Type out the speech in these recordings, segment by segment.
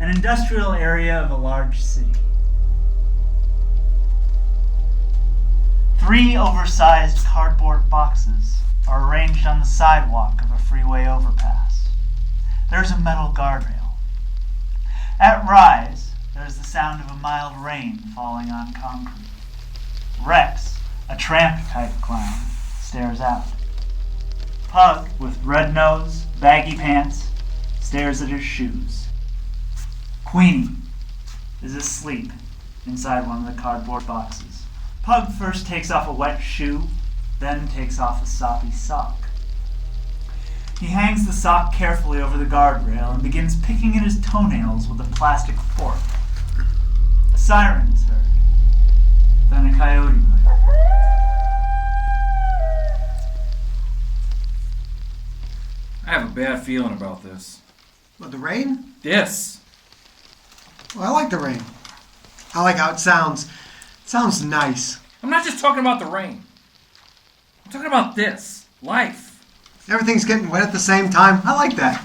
an industrial area of a large city. 3 oversized cardboard boxes are arranged on the sidewalk of a freeway overpass. There's a metal guardrail. At rise, there's the sound of a mild rain falling on concrete. Rex, a tramp-type clown, stares out. Pug, with red nose, baggy pants, stares at his shoes. Queenie is asleep inside one of the cardboard boxes. Pug first takes off a wet shoe, then takes off a soppy sock. He hangs the sock carefully over the guardrail and begins picking at his toenails with a plastic fork. A siren is heard. Then a coyote later. I have a bad feeling about this. What, the rain? Yes. Well, I like the rain. I like how it sounds. It sounds nice. I'm not just talking about the rain. I'm talking about this. Life. Everything's getting wet at the same time. I like that.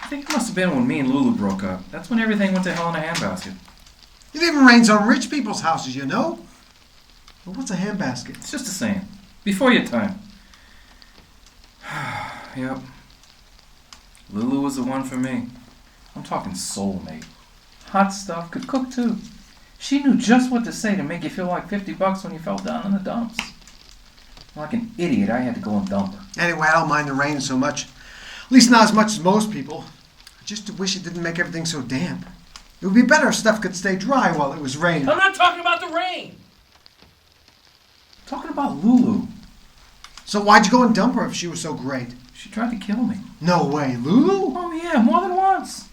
I think it must have been when me and Lulu broke up. That's when everything went to hell in a handbasket. It even rains on rich people's houses, you know? Well, what's a handbasket? It's just a saying. Before your time. Yep. Lulu was the one for me. I'm talking soulmate. Hot stuff, could cook too. She knew just what to say to make you feel like $50 when you fell down in the dumps. Like an idiot, I had to go and dump her. Anyway, I don't mind the rain so much. At least not as much as most people. I just wish it didn't make everything so damp. It would be better if stuff could stay dry while it was raining. I'm not talking about the rain. I'm talking about Lulu. So why'd you go and dump her if she was so great? She tried to kill me. No way. Lulu? Oh yeah, more than once.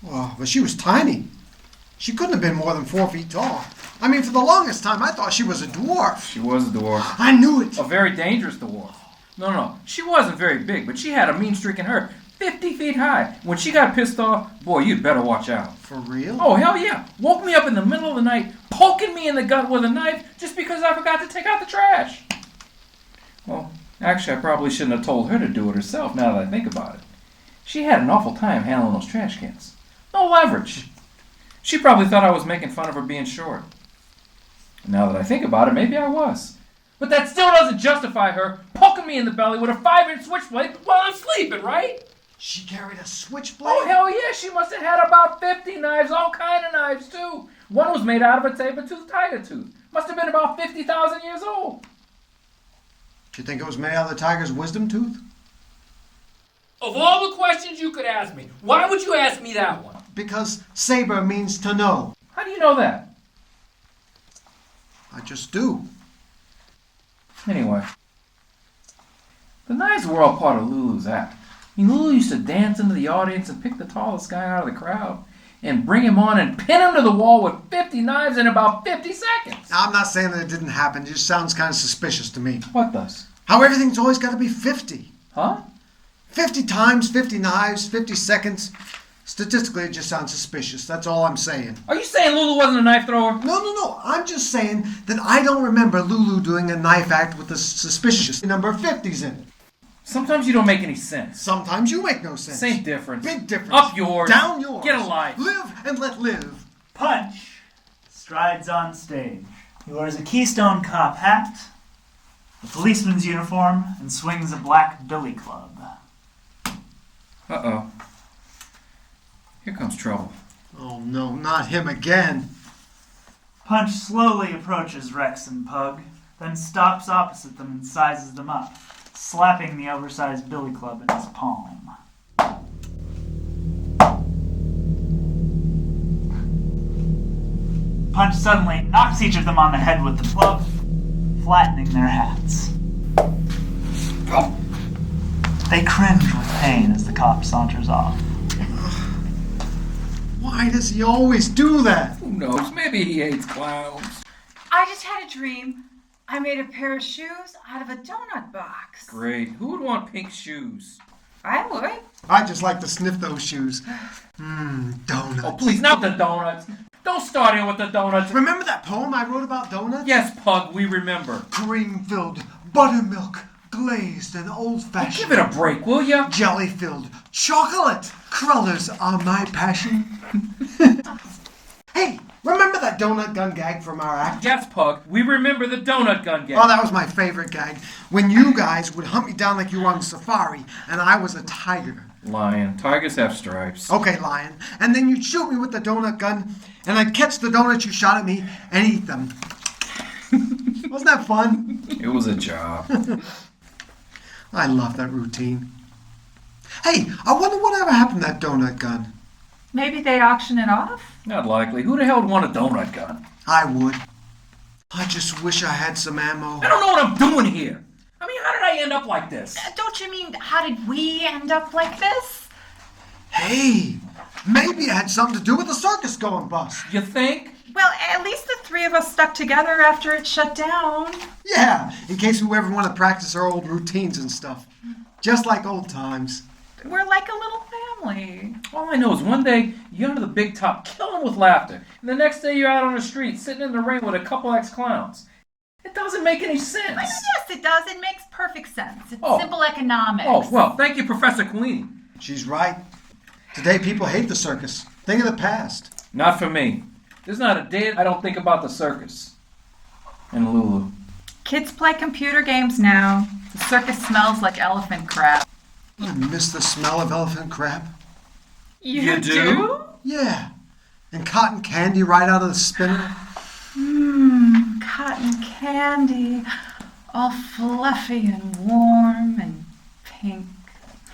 Oh, but she was tiny. She couldn't have been more than 4 feet tall. I mean, for the longest time, I thought she was a dwarf. She was a dwarf. I knew it. A very dangerous dwarf. No. She wasn't very big, but she had a mean streak in her. 50 feet high. When she got pissed off, boy, you'd better watch out. For real? Oh, hell yeah. Woke me up in the middle of the night, poking me in the gut with a knife just because I forgot to take out the trash. Well, actually, I probably shouldn't have told her to do it herself, now that I think about it. She had an awful time handling those trash cans. No leverage. She probably thought I was making fun of her being short. Now that I think about it, maybe I was. But that still doesn't justify her poking me in the belly with a 5-inch switchblade while I'm sleeping, right? She carried a switchblade? Oh, hell yeah. She must have had about 50 knives, all kind of knives, too. One was made out of a saber-toothed tiger tooth. Must have been about 50,000 years old. Do you think it was made out of the tiger's wisdom tooth? Of all the questions you could ask me, why would you ask me that one? Because saber means to know. How do you know that? I just do. Anyway, the knives were all part of Lulu's act. I mean, Lulu used to dance into the audience and pick the tallest guy out of the crowd and bring him on and pin him to the wall with 50 knives in about 50 seconds. Now, I'm not saying that it didn't happen. It just sounds kind of suspicious to me. What does? How everything's always got to be 50. Huh? 50 times, 50 knives, 50 seconds. Statistically, it just sounds suspicious. That's all I'm saying. Are you saying Lulu wasn't a knife thrower? No. I'm just saying that I don't remember Lulu doing a knife act with a suspicious number of 50s in it. Sometimes you don't make any sense. Sometimes you make no sense. Same difference. Big difference. Up yours. Down yours. Get a life. Live and let live. Punch strides on stage. He wears a Keystone Cop hat, a policeman's uniform, and swings a black billy club. Uh-oh. Here comes trouble. Oh no, not him again. Punch slowly approaches Rex and Pug, then stops opposite them and sizes them up, slapping the oversized billy club in his palm. Punch suddenly knocks each of them on the head with the club, flattening their hats. They cringe with pain as the cop saunters off. Why does he always do that? Who knows? Maybe he hates clowns. I just had a dream. I made a pair of shoes out of a donut box. Great. Who would want pink shoes? I would. I just like to sniff those shoes. Donuts. Oh, please, not the donuts. Don't start in with the donuts. Remember that poem I wrote about donuts? Yes, Pug, we remember. Cream-filled, buttermilk, glazed, and old-fashioned. Give it a break, will ya? Jelly-filled, Chocolate! Crullers are my passion. Hey, remember that donut gun gag from our act? Yes, Pug, we remember the donut gun game. Oh, that was my favorite gag. When you guys would hunt me down like you were on safari, and I was a tiger. Lion. Tigers have stripes. Okay, lion. And then you'd shoot me with the donut gun, and I'd catch the donuts you shot at me and eat them. Wasn't that fun? It was a job. I love that routine. Hey, I wonder whatever happened to that donut gun. Maybe they'd auction it off? Not likely. Who the hell would want a donut gun? I would. I just wish I had some ammo. I don't know what I'm doing here. I mean, how did I end up like this? Don't you mean, how did we end up like this? Hey, maybe it had something to do with the circus going bust. You think? Well, at least the three of us stuck together after it shut down. Yeah, in case we ever want to practice our old routines and stuff. Just like old times. We're like a little family. All I know is one day you're under the big top killing with laughter, and the next day you're out on the street sitting in the rain with a couple ex-clowns. It doesn't make any sense. Yes, it does. It makes perfect sense. It's Oh. simple economics. Oh, well, thank you, Professor Queenie. She's right. Today people hate the circus. Think of the past. Not for me. There's not a day I don't think about the circus. And Lulu. Kids play computer games now. The circus smells like elephant crap. I miss the smell of elephant crab. You do? Yeah. And cotton candy right out of the spinner. Cotton candy. All fluffy and warm and pink.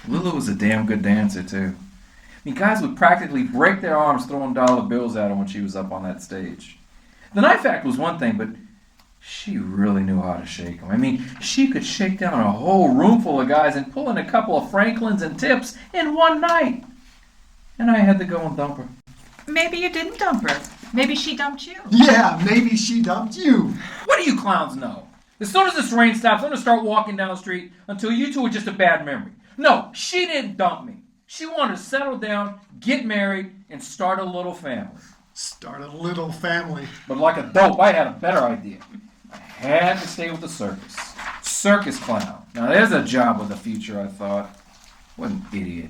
Lulu was a damn good dancer, too. I mean, guys would practically break their arms throwing dollar bills at her when she was up on that stage. The knife act was one thing, but she really knew how to shake them. I mean, she could shake down a whole room full of guys and pull in a couple of Franklins and Tips in one night. And I had to go and dump her. Maybe you didn't dump her. Maybe she dumped you. Yeah, maybe she dumped you. What do you clowns know? As soon as this rain stops, I'm going to start walking down the street until you two are just a bad memory. No, she didn't dump me. She wanted to settle down, get married, and start a little family. Start a little family. But like a dope, I had a better idea. I had to stay with the circus. Circus clown. Now there's a job with a future, I thought. What an idiot.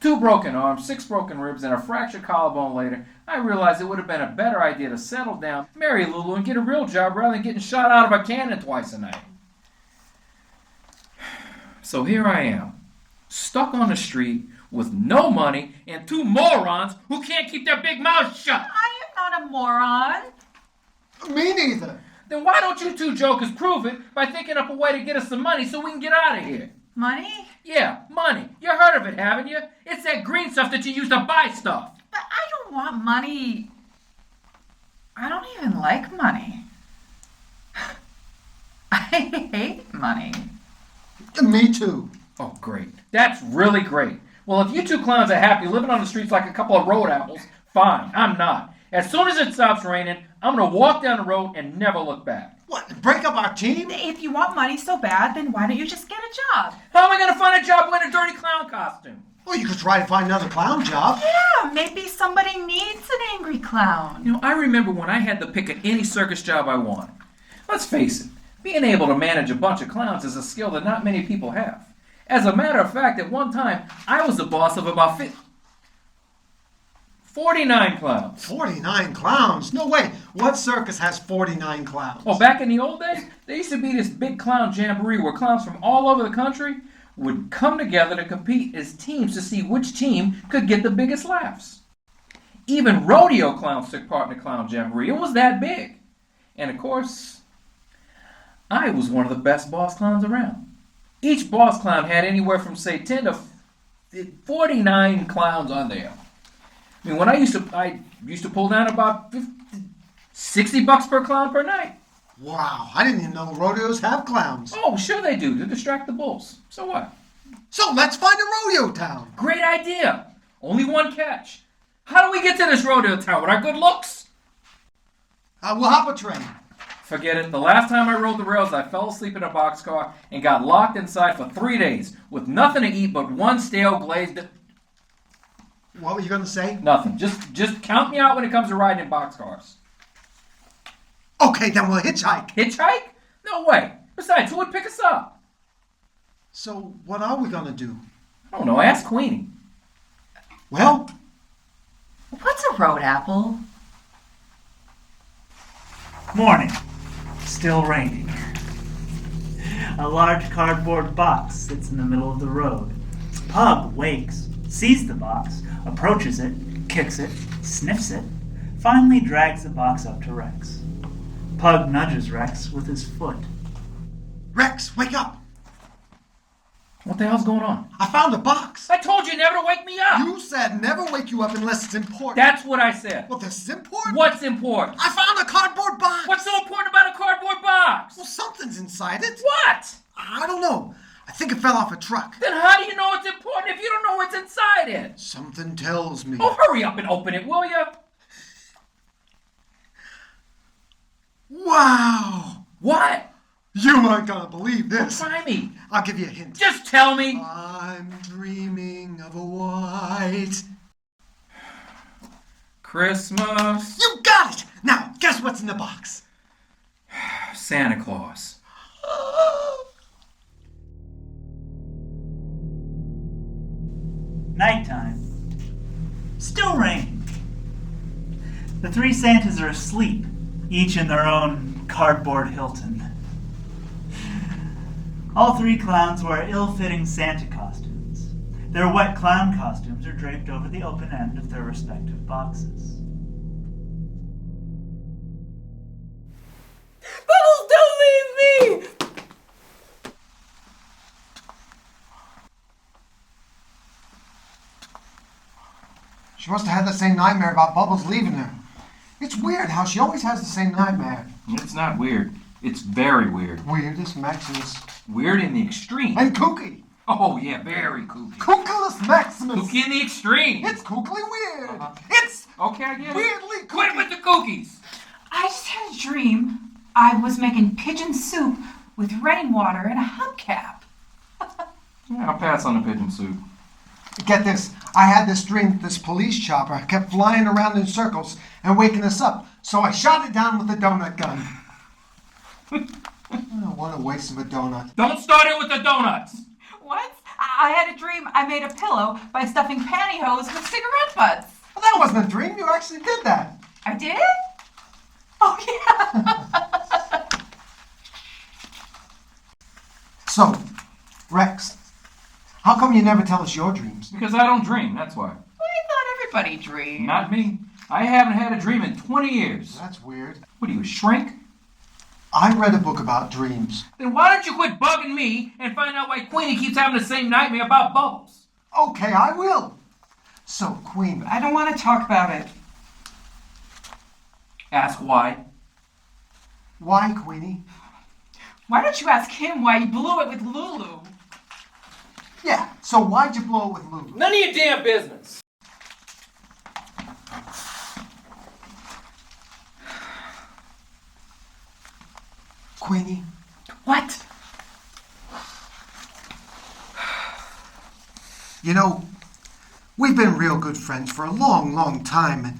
2 broken arms, 6 broken ribs, and a fractured collarbone later, I realized it would have been a better idea to settle down, marry Lulu, and get a real job rather than getting shot out of a cannon twice a night. So here I am, stuck on the street with no money and 2 morons who can't keep their big mouths shut. I am not a moron. Me neither. Then why don't you 2 jokers prove it by thinking up a way to get us some money so we can get out of here? Money? Yeah, money. You heard of it, haven't you? It's that green stuff that you use to buy stuff. But I don't want money. I don't even like money. I hate money. Me too. Oh, great. That's really great. Well, if you 2 clowns are happy living on the streets like a couple of road apples, fine. I'm not. As soon as it stops raining, I'm going to walk down the road and never look back. What, break up our team? If you want money so bad, then why don't you just get a job? How am I going to find a job wearing a dirty clown costume? Well, you could try to find another clown job. Yeah, maybe somebody needs an angry clown. You know, I remember when I had to pick any circus job I wanted. Let's face it, being able to manage a bunch of clowns is a skill that not many people have. As a matter of fact, at one time, I was the boss of about 49 clowns. 49 clowns? No way. What circus has 49 clowns? Oh, back in the old days, there used to be this big clown jamboree where clowns from all over the country would come together to compete as teams to see which team could get the biggest laughs. Even rodeo clowns took part in the clown jamboree. It was that big. And of course, I was one of the best boss clowns around. Each boss clown had anywhere from, say, 10 to 49 clowns on there. I mean, when I used to pull down about $60 per clown per night. Wow, I didn't even know rodeos have clowns. Oh, sure they do, to distract the bulls. So what? So let's find a rodeo town. Great idea. Only one catch. How do we get to this rodeo town? With our good looks? We'll hop a train. Forget it. The last time I rode the rails, I fell asleep in a boxcar and got locked inside for 3 days with nothing to eat but one stale glazed... What were you going to say? Nothing. Just count me out when it comes to riding in boxcars. Okay, then we'll hitchhike. Hitchhike? No way. Besides, who would pick us up? So what are we going to do? I don't know. Ask Queenie. Well, What's a road apple? Morning. Still raining. A large cardboard box sits in the middle of the road. Pug wakes, sees the box, approaches it, kicks it, sniffs it, finally drags the box up to Rex. Pug nudges Rex with his foot. Rex, wake up! What the hell's going on? I found a box. I told you never to wake me up. You said never wake you up unless it's important. That's what I said. Well, this is important. What's important? I found a cardboard box. What's so important about a cardboard box? Well, something's inside it. What? I don't know. I think it fell off a truck. Then how do you know it's important if you don't know what's inside it? Something tells me. Oh, hurry up and open it, will you? Wow! What? You aren't gonna believe this. Try me. I'll give you a hint. Just tell me. I'm dreaming of a white Christmas. You got it! Now, guess what's in the box? Santa Claus. Nighttime. Still raining. The three Santas are asleep, each in their own cardboard Hilton. All three clowns wear ill-fitting Santa costumes. Their wet clown costumes are draped over the open end of their respective boxes. Bubbles, don't leave me! She must have had the same nightmare about Bubbles leaving her. It's weird how she always has the same nightmare. It's not weird. It's very weird. Weirdest Maximus. Weird in the extreme. And kooky. Oh, yeah, very kooky. Kookulus Maximus. Kooky in the extreme. It's kookily weird. Uh-huh. It's Okay, I get it. weirdly kooky. Quit with the cookies. I just had a dream. I was making pigeon soup with rainwater and a hubcap. Yeah, I'll pass on the pigeon soup. Get this. I had this dream that this police chopper kept flying around in circles and waking us up. So I shot it down with a donut gun. Oh, what a waste of a donut. Don't start it with the donuts. Once, I had a dream I made a pillow by stuffing pantyhose with cigarette butts. Well, that wasn't a dream. You actually did that. I did? Oh, yeah. So, Rex, how come you never tell us your dreams? Because I don't dream, that's why. I thought everybody dreamed. Not me. I haven't had a dream in 20 years. That's weird. What are you, a shrink? I read a book about dreams. Then why don't you quit bugging me and find out why Queenie keeps having the same nightmare about Bubbles? Okay, I will. So, Queen, I don't want to talk about it. Ask why. why, Queenie? Why don't you ask him why he blew it with Lulu? Yeah, so why'd you blow it with Lulu? None of your damn business. Queenie, What? you know, we've been real good friends for a long, long time, and,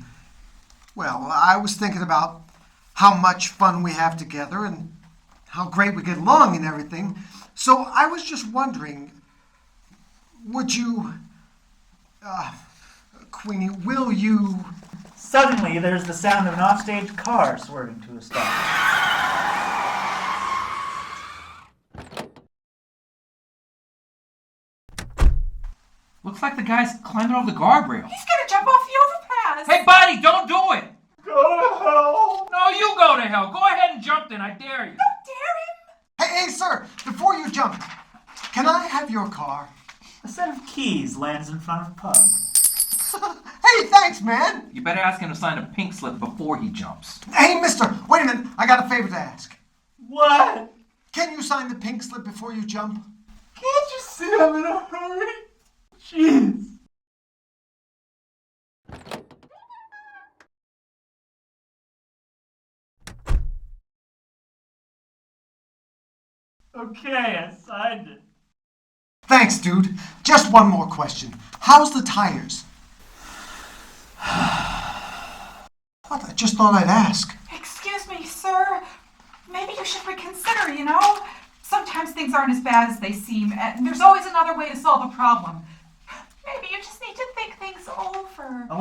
well, I was thinking about how much fun we have together and how great we get along and everything. So I was just wondering, would you, Queenie, will you... Suddenly, there's the sound of an offstage car swerving to a stop. Looks like the guy's climbing over the guardrail. He's gonna jump off the overpass. Hey, buddy, don't do it! Go to hell! No, you go to hell. Go ahead and jump then, I dare you. Don't dare him. Hey, sir, before you jump, can I have your car? A set of keys lands in front of Pug. Hey, thanks, man. You better ask him to sign a pink slip before he jumps. Hey, mister, wait a minute. I got a favor to ask. What? Can you sign the pink slip before you jump? Can't you see I'm in a hurry? Jeez. Okay, I signed it. Thanks, dude. Just one more question. How's the tires? What? I just thought I'd ask. Excuse me, sir. Maybe you should reconsider, you know? Sometimes things aren't as bad as they seem, and there's always another way to solve a problem.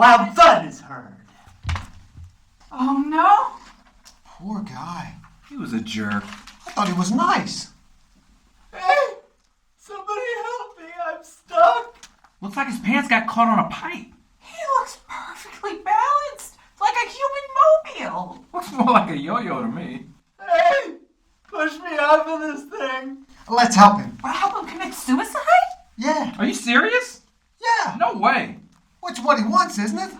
loud thud is heard. Oh no! Poor guy. He was a jerk. I thought he was nice. Hey! Somebody help me! I'm stuck! Looks like his pants got caught on a pipe. He looks perfectly balanced, like a human mobile. Looks more like a yo-yo to me. Hey! Push me off of this thing! Let's help him. Or help him commit suicide? Yeah. Are you serious? Yeah. No way. Which what he wants, isn't it?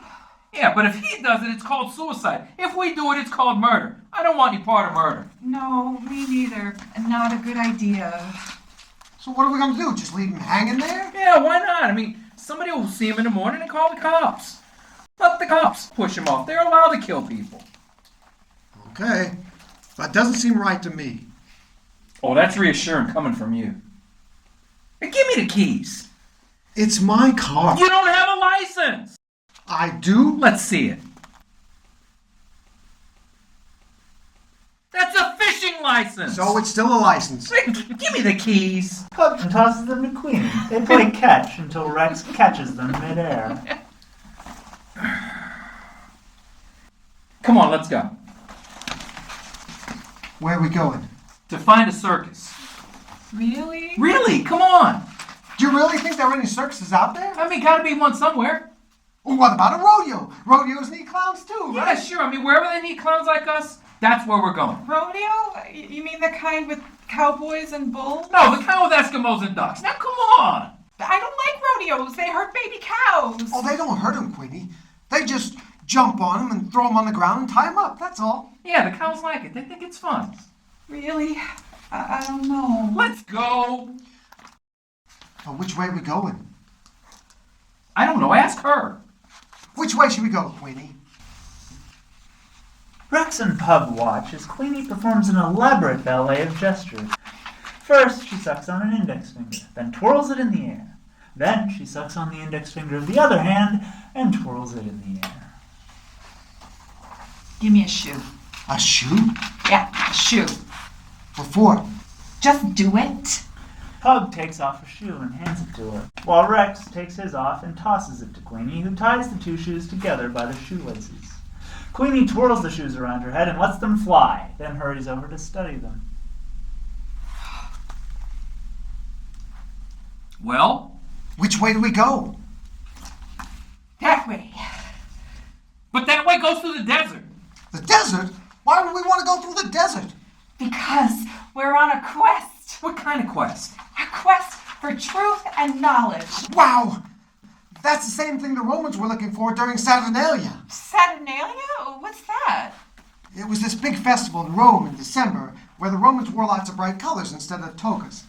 Yeah, but if he does it, it's called suicide. If we do it, it's called murder. I don't want any part of murder. No, me neither. Not a good idea. So what are we going to do? Just leave him hanging there? Yeah, why not? I mean, somebody will see him in the morning and call the cops. Let the cops push him off. They're allowed to kill people. Okay. That doesn't seem right to me. Oh, that's reassuring coming from you. Hey, give me the keys. It's my car. You don't have a license. I do? Let's see it. That's a fishing license. So it's still a license. Give me the keys. Pug tosses them to Queenie. They play catch until Rex catches them midair. Come on, let's go. Where are we going? To find a circus. Really? Really? Come on. Do you really think there are any circuses out there? I mean, gotta be one somewhere. Well, what about a rodeo? Rodeos need clowns too, Yeah, right? sure. I mean, wherever they need clowns like us, that's where we're going. Rodeo? You mean the kind with cowboys and bulls? No, the kind with Eskimos and ducks. Now, come on. I don't like rodeos. They hurt baby cows. Oh, they don't hurt him, Queenie. They just jump on him and throw him on the ground and tie him up, that's all. Yeah, the cows like it. They think it's fun. Really? I don't know. Let's go. But which way are we going? I don't know. Ask her. Which way should we go, Queenie? Rex and Pug watch as Queenie performs an elaborate ballet of gestures. First, she sucks on an index finger, then twirls it in the air. Then she sucks on the index finger of the other hand and twirls it in the air. Give me a shoe. A shoe? Yeah, a shoe. What for? Just do it. Pug takes off a shoe and hands it to her, while Rex takes his off and tosses it to Queenie, who ties the two shoes together by the shoelaces. Queenie twirls the shoes around her head and lets them fly, then hurries over to study them. Well, Which way do we go? That way. but that way goes through the desert. The desert? Why would we want to go through the desert? Because we're on a quest. What kind of quest? A quest for truth and knowledge. Wow! That's the same thing the Romans were looking for during Saturnalia. Saturnalia? What's that? It was this big festival in Rome in December where the Romans wore lots of bright colors instead of togas.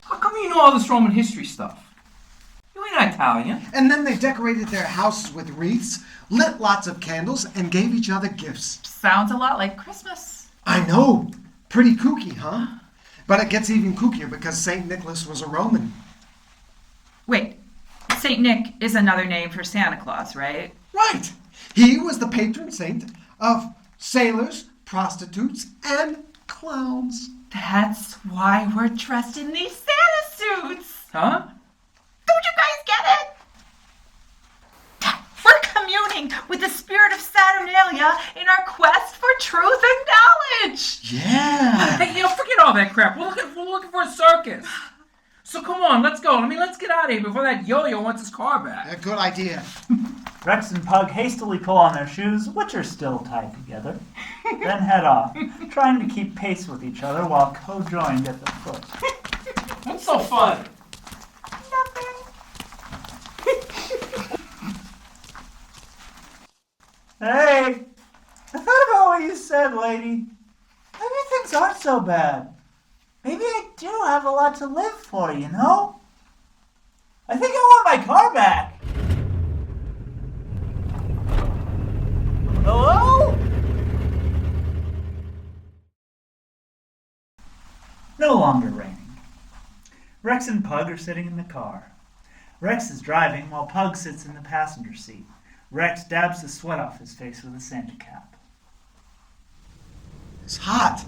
How come you know all this Roman history stuff? You ain't Italian. And then they decorated their houses with wreaths, lit lots of candles, and gave each other gifts. Sounds a lot like Christmas. I know. Pretty kooky, huh? But it gets even kookier because St. Nicholas was a Roman. Wait, Saint Nick is another name for Santa Claus, right? Right. He was the patron saint of sailors, prostitutes, and clowns. That's why we're dressed in these Santa suits. Huh? Don't you guys get it? We're communing with the spirit of Saturnalia in our quest for truth and knowledge. Yeah. Hey, forget all that crap. We're looking for a circus. So come on, let's go. Let's get out of here before that yo-yo wants his car back. A good idea. Rex and Pug hastily pull on their shoes, which are still tied together, then head off, trying to keep pace with each other while co-joined at the foot. What's so fun? Hey! I thought about what you said, lady. Maybe things aren't so bad. Maybe I do have a lot to live for, you know? I think I want my car back. Hello? No longer raining. Rex and Pug are sitting in the car. Rex is driving while Pug sits in the passenger seat. Rex dabs the sweat off his face with a Santa cap. It's hot.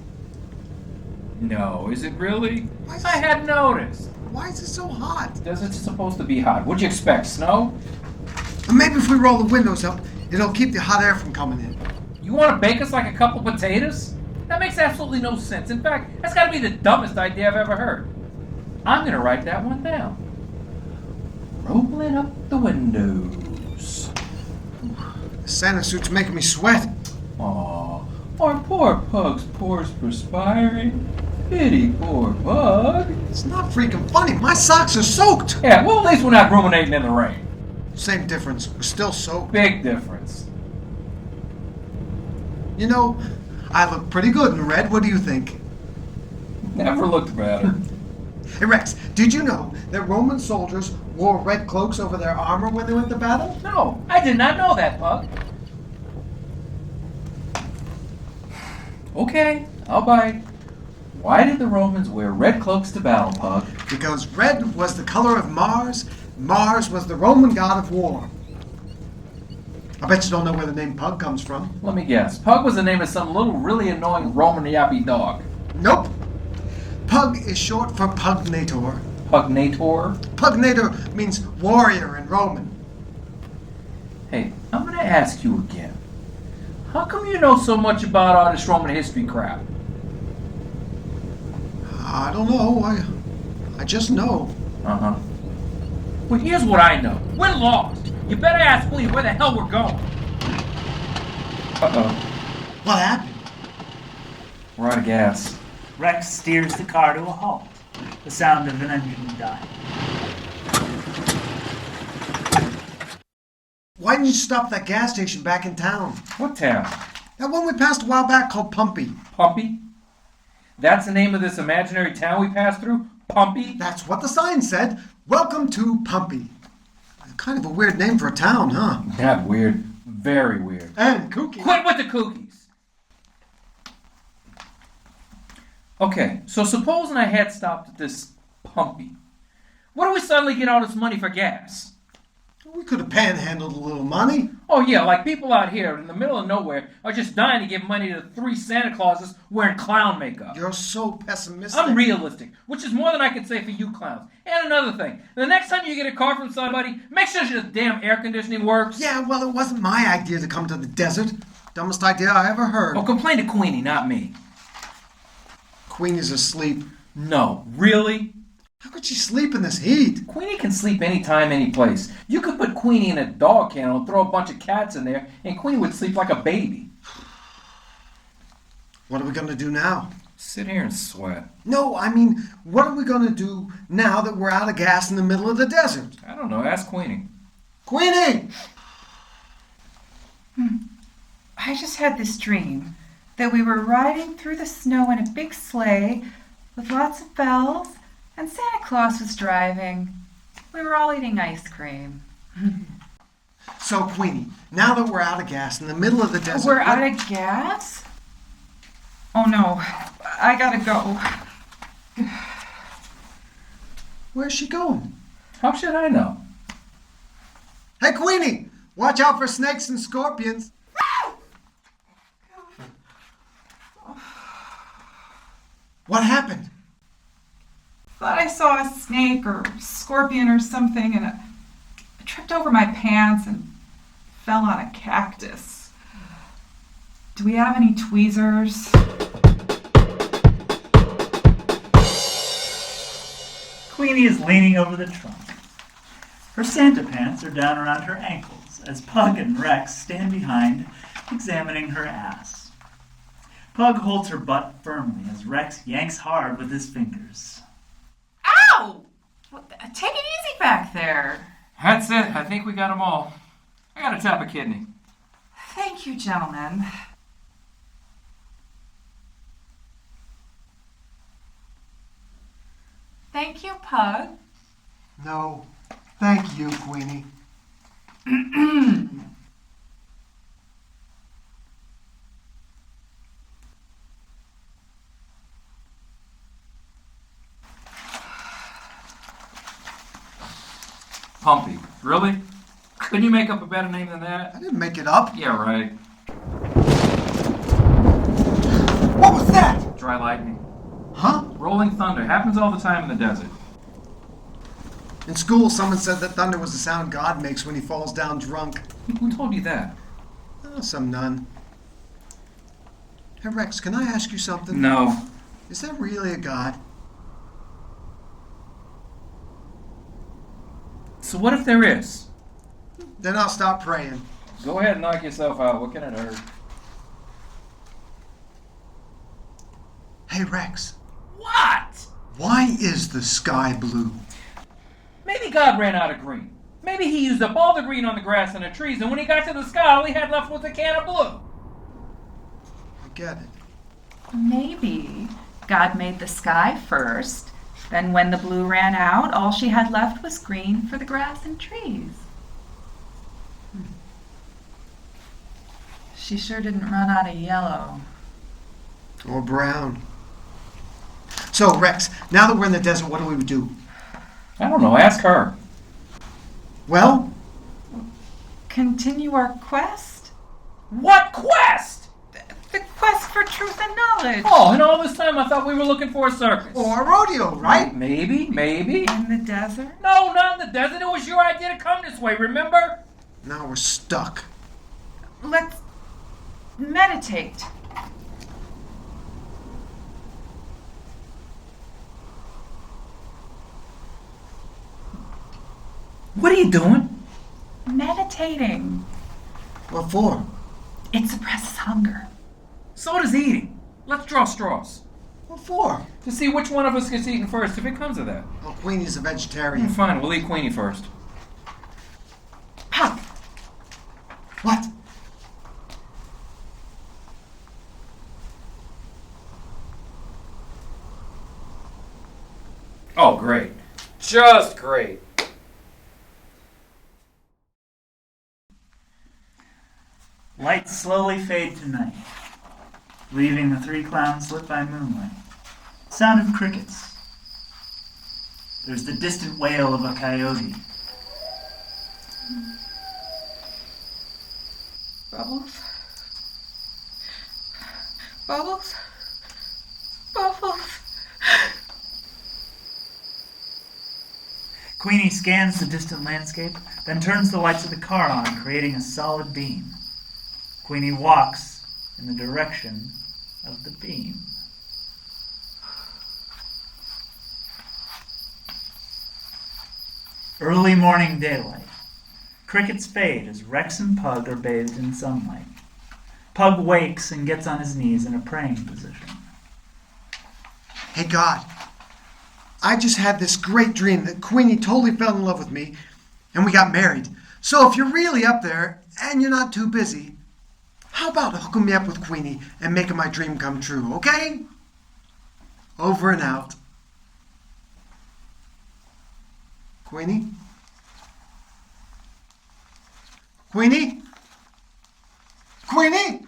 No, is it really? Why is I hadn't noticed. Why is it so hot? Desert's supposed to be hot. What'd you expect, snow? And maybe if we roll the windows up, it'll keep the hot air from coming in. You want to bake us like a couple potatoes? That makes absolutely no sense. In fact, that's got to be the dumbest idea I've ever heard. I'm going to write that one down. Rolling up the windows. The Santa suit's making me sweat. Aw, our poor pug's pores perspiring. Pity poor pug. It's not freaking funny. My socks are soaked. Yeah, well, at least we're not ruminating in the rain. Same difference. We're still soaked. Big difference. You know, I look pretty good in red. What do you think? Never looked better. Hey, Rex, did you know that Roman soldiers wore red cloaks over their armor when they went to battle? No, I did not know that, Pug. Okay, I'll bite. Why did the Romans wear red cloaks to battle, Pug? Because red was the color of Mars. Mars was the Roman god of war. I bet you don't know where the name Pug comes from. Let me guess. Pug was the name of some little really annoying Roman yappy dog. Nope. Pug is short for pugnator. Pugnator? Pugnator means warrior in Roman. Hey, I'm gonna ask you again. How come you know so much about all this Roman history crap? I don't know. I just know. Uh-huh. Well, here's what I know. We're lost. You better ask Queen where the hell we're going. Uh-oh. What happened? We're out of gas. Rex steers the car to a halt. The sound of an engine dying. Why didn't you stop at that gas station back in town? What town? That one we passed a while back called Pumpy. Pumpy? That's the name of this imaginary town we passed through? Pumpy? That's what the sign said. Welcome to Pumpy. Kind of a weird name for a town, huh? Not weird. Very weird. And kooky. Quit with the cookies! Okay, so supposing I had stopped at this Pumpy. What do we suddenly get all this money for gas? We could have panhandled a little money. Oh yeah, like people out here in the middle of nowhere are just dying to give money to 3 Santa Clauses wearing clown makeup. You're so pessimistic. I'm realistic, which is more than I can say for you clowns. And another thing, the next time you get a car from somebody, make sure the damn air conditioning works. Yeah, well, it wasn't my idea to come to the desert. Dumbest idea I ever heard. Oh, complain to Queenie, not me. Queenie's asleep. No, really? How could she sleep in this heat? Queenie can sleep anytime, any place. You could put Queenie in a dog kennel and throw a bunch of cats in there, and Queenie would sleep like a baby. What are we going to do now? Sit here and sweat. No, I mean, what are we going to do now that we're out of gas in the middle of the desert? I don't know, ask Queenie. Queenie! I just had this dream that we were riding through the snow in a big sleigh with lots of bells, and Santa Claus was driving. We were all eating ice cream. So, Queenie, now that we're out of gas in the middle of the desert... We're out of gas? Oh no, I gotta go. Where's she going? How should I know? Hey, Queenie! Watch out for snakes and scorpions. What happened? Thought I saw a snake or scorpion or something, and I tripped over my pants and fell on a cactus. Do we have any tweezers? Queenie is leaning over the trunk. Her Santa pants are down around her ankles as Pug and Rex stand behind, examining her ass. Pug holds her butt firmly as Rex yanks hard with his fingers. Ow! Take it easy back there. That's it. I think we got them all. I gotta tap a kidney. Thank you, gentlemen. Thank you, Pug. No, thank you, Queenie. Pumpy. Really? Couldn't you make up a better name than that? I didn't make it up. Yeah, right. What was that? Dry lightning. Huh? Rolling thunder. Happens all the time in the desert. In school, someone said that thunder was the sound God makes when he falls down drunk. Who told you that? Oh, some nun. Hey, Rex, can I ask you something? No. Is there really a God? So what if there is? Then I'll stop praying. Go ahead and knock yourself out. What can it hurt? Hey, Rex, What? why is the sky blue? Maybe God ran out of green. Maybe he used up all the green on the grass and the trees, and when he got to the sky, all he had left was a can of blue. I get it. Maybe God made the sky first. Then when the blue ran out, all she had left was green for the grass and trees. She sure didn't run out of yellow. Or brown. So, Rex, now that we're in the desert, what do we do? I don't know. Ask her. Well, Continue our quest? What quest? The quest for truth and knowledge. Oh, and all this time I thought we were looking for a circus. or a rodeo, right? Maybe. In the desert? No, not in the desert. It was your idea to come this way, remember? Now we're stuck. Let's meditate. What are you doing? Meditating. What for? It suppresses hunger. So does eating. Let's draw straws. What for? To see which one of us gets eaten first, if it comes to that. Oh, Queenie's a vegetarian. Fine, we'll eat Queenie first. Pop! What? Oh, great. Just great. Lights slowly fade to night, leaving the three clowns lit by moonlight. Sound of crickets. There's the distant wail of a coyote. Bubbles? Bubbles? Bubbles? Queenie scans the distant landscape, then turns the lights of the car on, creating a solid beam. Queenie walks in the direction of the beam. Early morning daylight. Crickets fade as Rex and Pug are bathed in sunlight. Pug wakes and gets on his knees in a praying position. Hey, God. I just had this great dream that Queenie totally fell in love with me and we got married. So if you're really up there and you're not too busy, how about hooking me up with Queenie and making my dream come true, okay? Over and out. Queenie? Queenie? Queenie?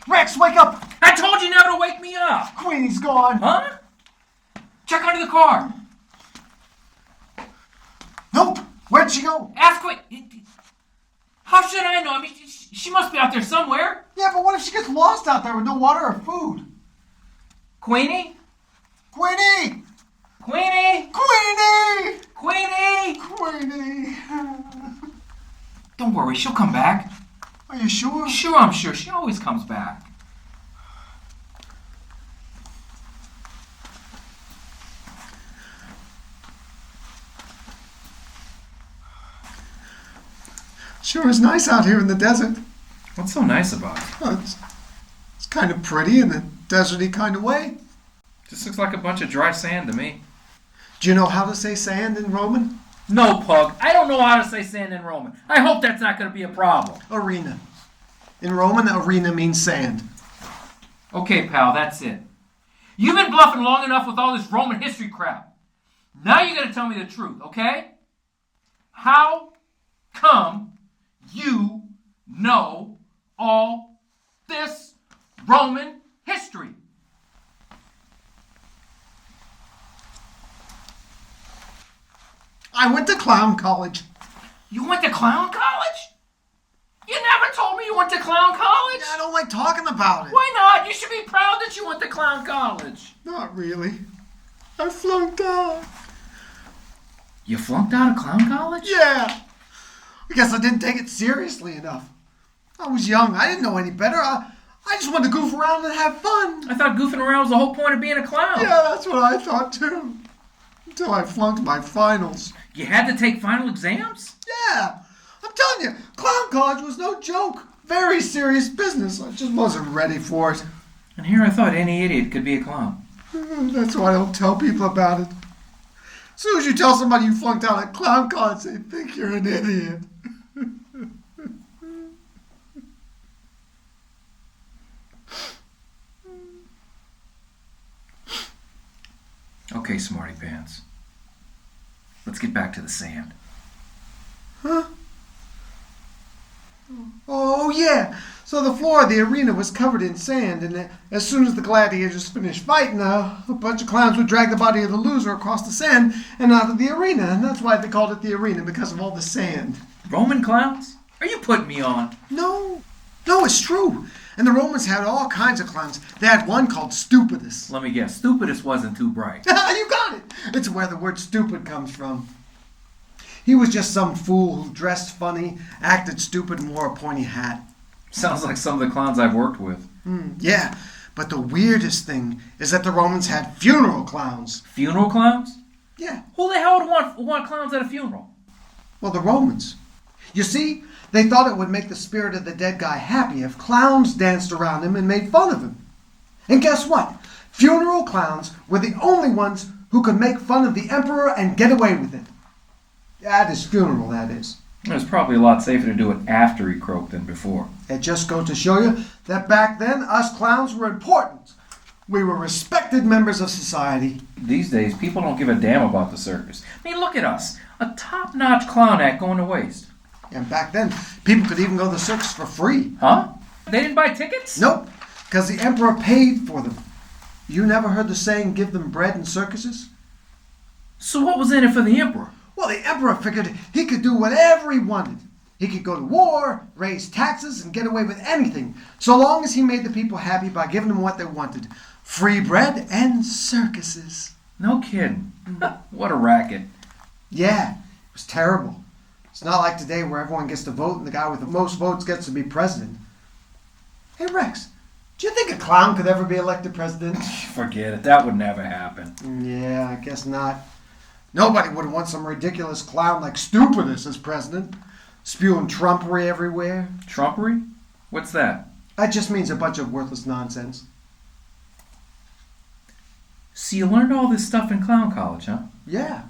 Rex, wake up! I told you never to wake me up! Queenie's gone. Huh? Check under the car. Nope. Where'd she go? Ask Queen. How should I know? I mean, she must be out there somewhere. Yeah, but what if she gets lost out there with no water or food? Queenie? Queenie! Queenie? Queenie! Queenie? Queenie! Don't worry, she'll come back. Are you sure? Sure, I'm sure. She always comes back. Sure is nice out here in the desert. What's so nice about it? Oh, it's kind of pretty in a deserty kind of way. Just looks like a bunch of dry sand to me. Do you know how to say sand in Roman? No, Pug. I don't know how to say sand in Roman. I hope that's not going to be a problem. Arena. In Roman, arena means sand. Okay, pal, that's it. You've been bluffing long enough with all this Roman history crap. Now you're going to tell me the truth, okay? How come you know all this Roman history? I went to clown college. You went to clown college? You never told me you went to clown college. I don't like talking about it. Why not? You should be proud that you went to clown college. Not really. I flunked out. You flunked out of clown college? Yeah. I guess I didn't take it seriously enough. I was young. I didn't know any better. I just wanted to goof around and have fun. I thought goofing around was the whole point of being a clown. Yeah, that's what I thought too. Until I flunked my finals. You had to take final exams? Yeah. I'm telling you, clown college was no joke. Very serious business. I just wasn't ready for it. And here I thought any idiot could be a clown. That's why I don't tell people about it. As soon as you tell somebody you flunked out at clown college, they think you're an idiot. Okay, smarty pants. Let's get back to the sand. Huh? Oh, yeah. So the floor of the arena was covered in sand, and as soon as the gladiators finished fighting, a bunch of clowns would drag the body of the loser across the sand and out of the arena, and that's why they called it the arena, because of all the sand. Roman clowns? Are you putting me on? No, it's true. And the Romans had all kinds of clowns. They had one called Stupidus. Let me guess, Stupidus wasn't too bright. You got it. It's where the word stupid comes from. He was just some fool who dressed funny, acted stupid, and wore a pointy hat. Sounds like some of the clowns I've worked with. Yeah, but the weirdest thing is that the Romans had funeral clowns. Funeral clowns? Yeah, Who the hell would want clowns at a funeral? well, the Romans. You see, they thought it would make the spirit of the dead guy happy if clowns danced around him and made fun of him. And guess what? Funeral clowns were the only ones who could make fun of the emperor and get away with it. At his funeral, that is. It was probably a lot safer to do it after he croaked than before. It just goes to show you that back then, us clowns were important. We were respected members of society. These days, people don't give a damn about the circus. I mean, look at us. A top-notch clown act going to waste. And back then, people could even go to the circus for free. Huh? They didn't buy tickets? Nope, because the emperor paid for them. You never heard the saying, give them bread in circuses? So what was in it for the emperor? Well, the emperor figured he could do whatever he wanted. He could go to war, raise taxes, and get away with anything, so long as he made the people happy by giving them what they wanted. Free bread and circuses. No kidding. What a racket. Yeah, it was terrible. It's not like today where everyone gets to vote and the guy with the most votes gets to be president. Hey, Rex, do you think a clown could ever be elected president? Forget it. That would never happen. Yeah, I guess not. Nobody would want some ridiculous clown like Stupidus as president, spewing trumpery everywhere. Trumpery? What's that? That just means a bunch of worthless nonsense. So you learned all this stuff in clown college, huh? Yeah,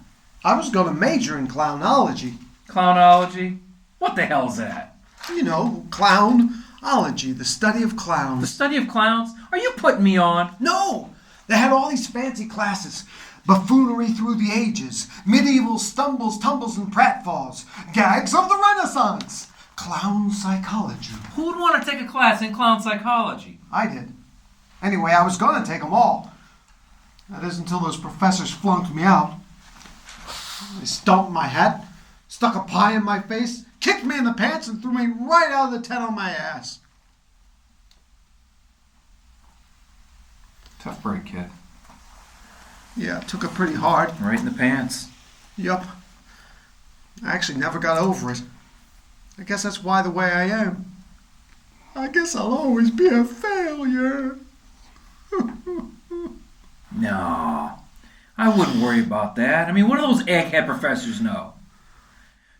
I was going to major in clownology. Clownology? What the hell's that? You know, clownology, the study of clowns. The study of clowns? Are you putting me on? No! They had all these fancy classes. Buffoonery through the ages, medieval stumbles, tumbles, and pratfalls, gags of the Renaissance, clown psychology. Who would want to take a class in clown psychology? I did. Anyway, I was going to take them all. That is until those professors flunked me out. They stomped my hat, stuck a pie in my face, kicked me in the pants, and threw me right out of the tent on my ass. Tough break, kid. Yeah, took it pretty hard. Right in the pants. Yup. I actually never got over it. I guess that's why the way I am. I guess I'll always be a failure. No, I wouldn't worry about that. I mean, what do those egghead professors know?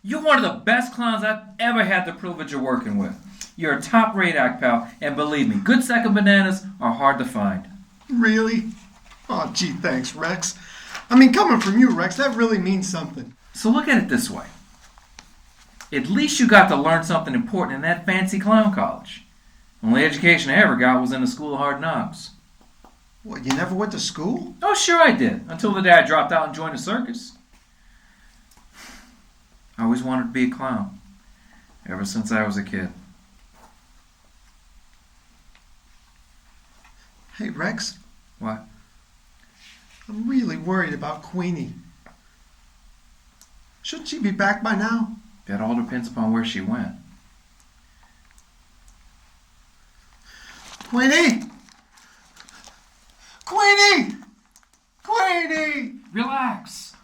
You're one of the best clowns I've ever had the privilege of working with. You're a top-rate act, pal, and believe me, good second bananas are hard to find. Really? Oh, gee, thanks, Rex. I mean, coming from you, Rex, that really means something. So look at it this way. At least you got to learn something important in that fancy clown college. Only education I ever got was in the School of Hard Knocks. What, you never went to school? Oh, sure I did, until the day I dropped out and joined a circus. I always wanted to be a clown, ever since I was a kid. Hey, Rex, What? I'm really worried about Queenie. Shouldn't she be back by now? That all depends upon where she went. Queenie! Queenie! Queenie! Relax.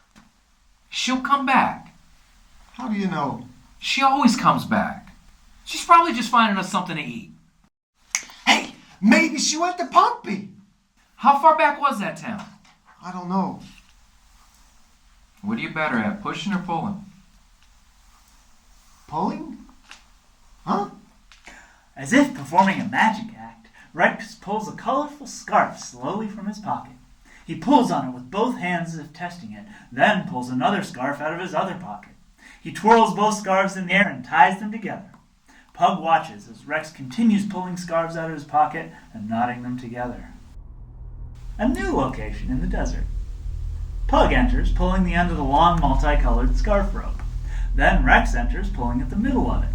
She'll come back. How do you know? She always comes back. She's probably just finding us something to eat. Hey, maybe she went to Pompey. How far back was that town? I don't know. What are you better at, pushing or pulling? Pulling? Huh? As if performing a magic act, Rex pulls a colorful scarf slowly from his pocket. He pulls on it with both hands as if testing it, then pulls another scarf out of his other pocket. He twirls both scarves in the air and ties them together. Pug watches as Rex continues pulling scarves out of his pocket and knotting them together. A new location in the desert. Pug enters, pulling the end of the long, multicolored scarf rope. Then Rex enters, pulling at the middle of it.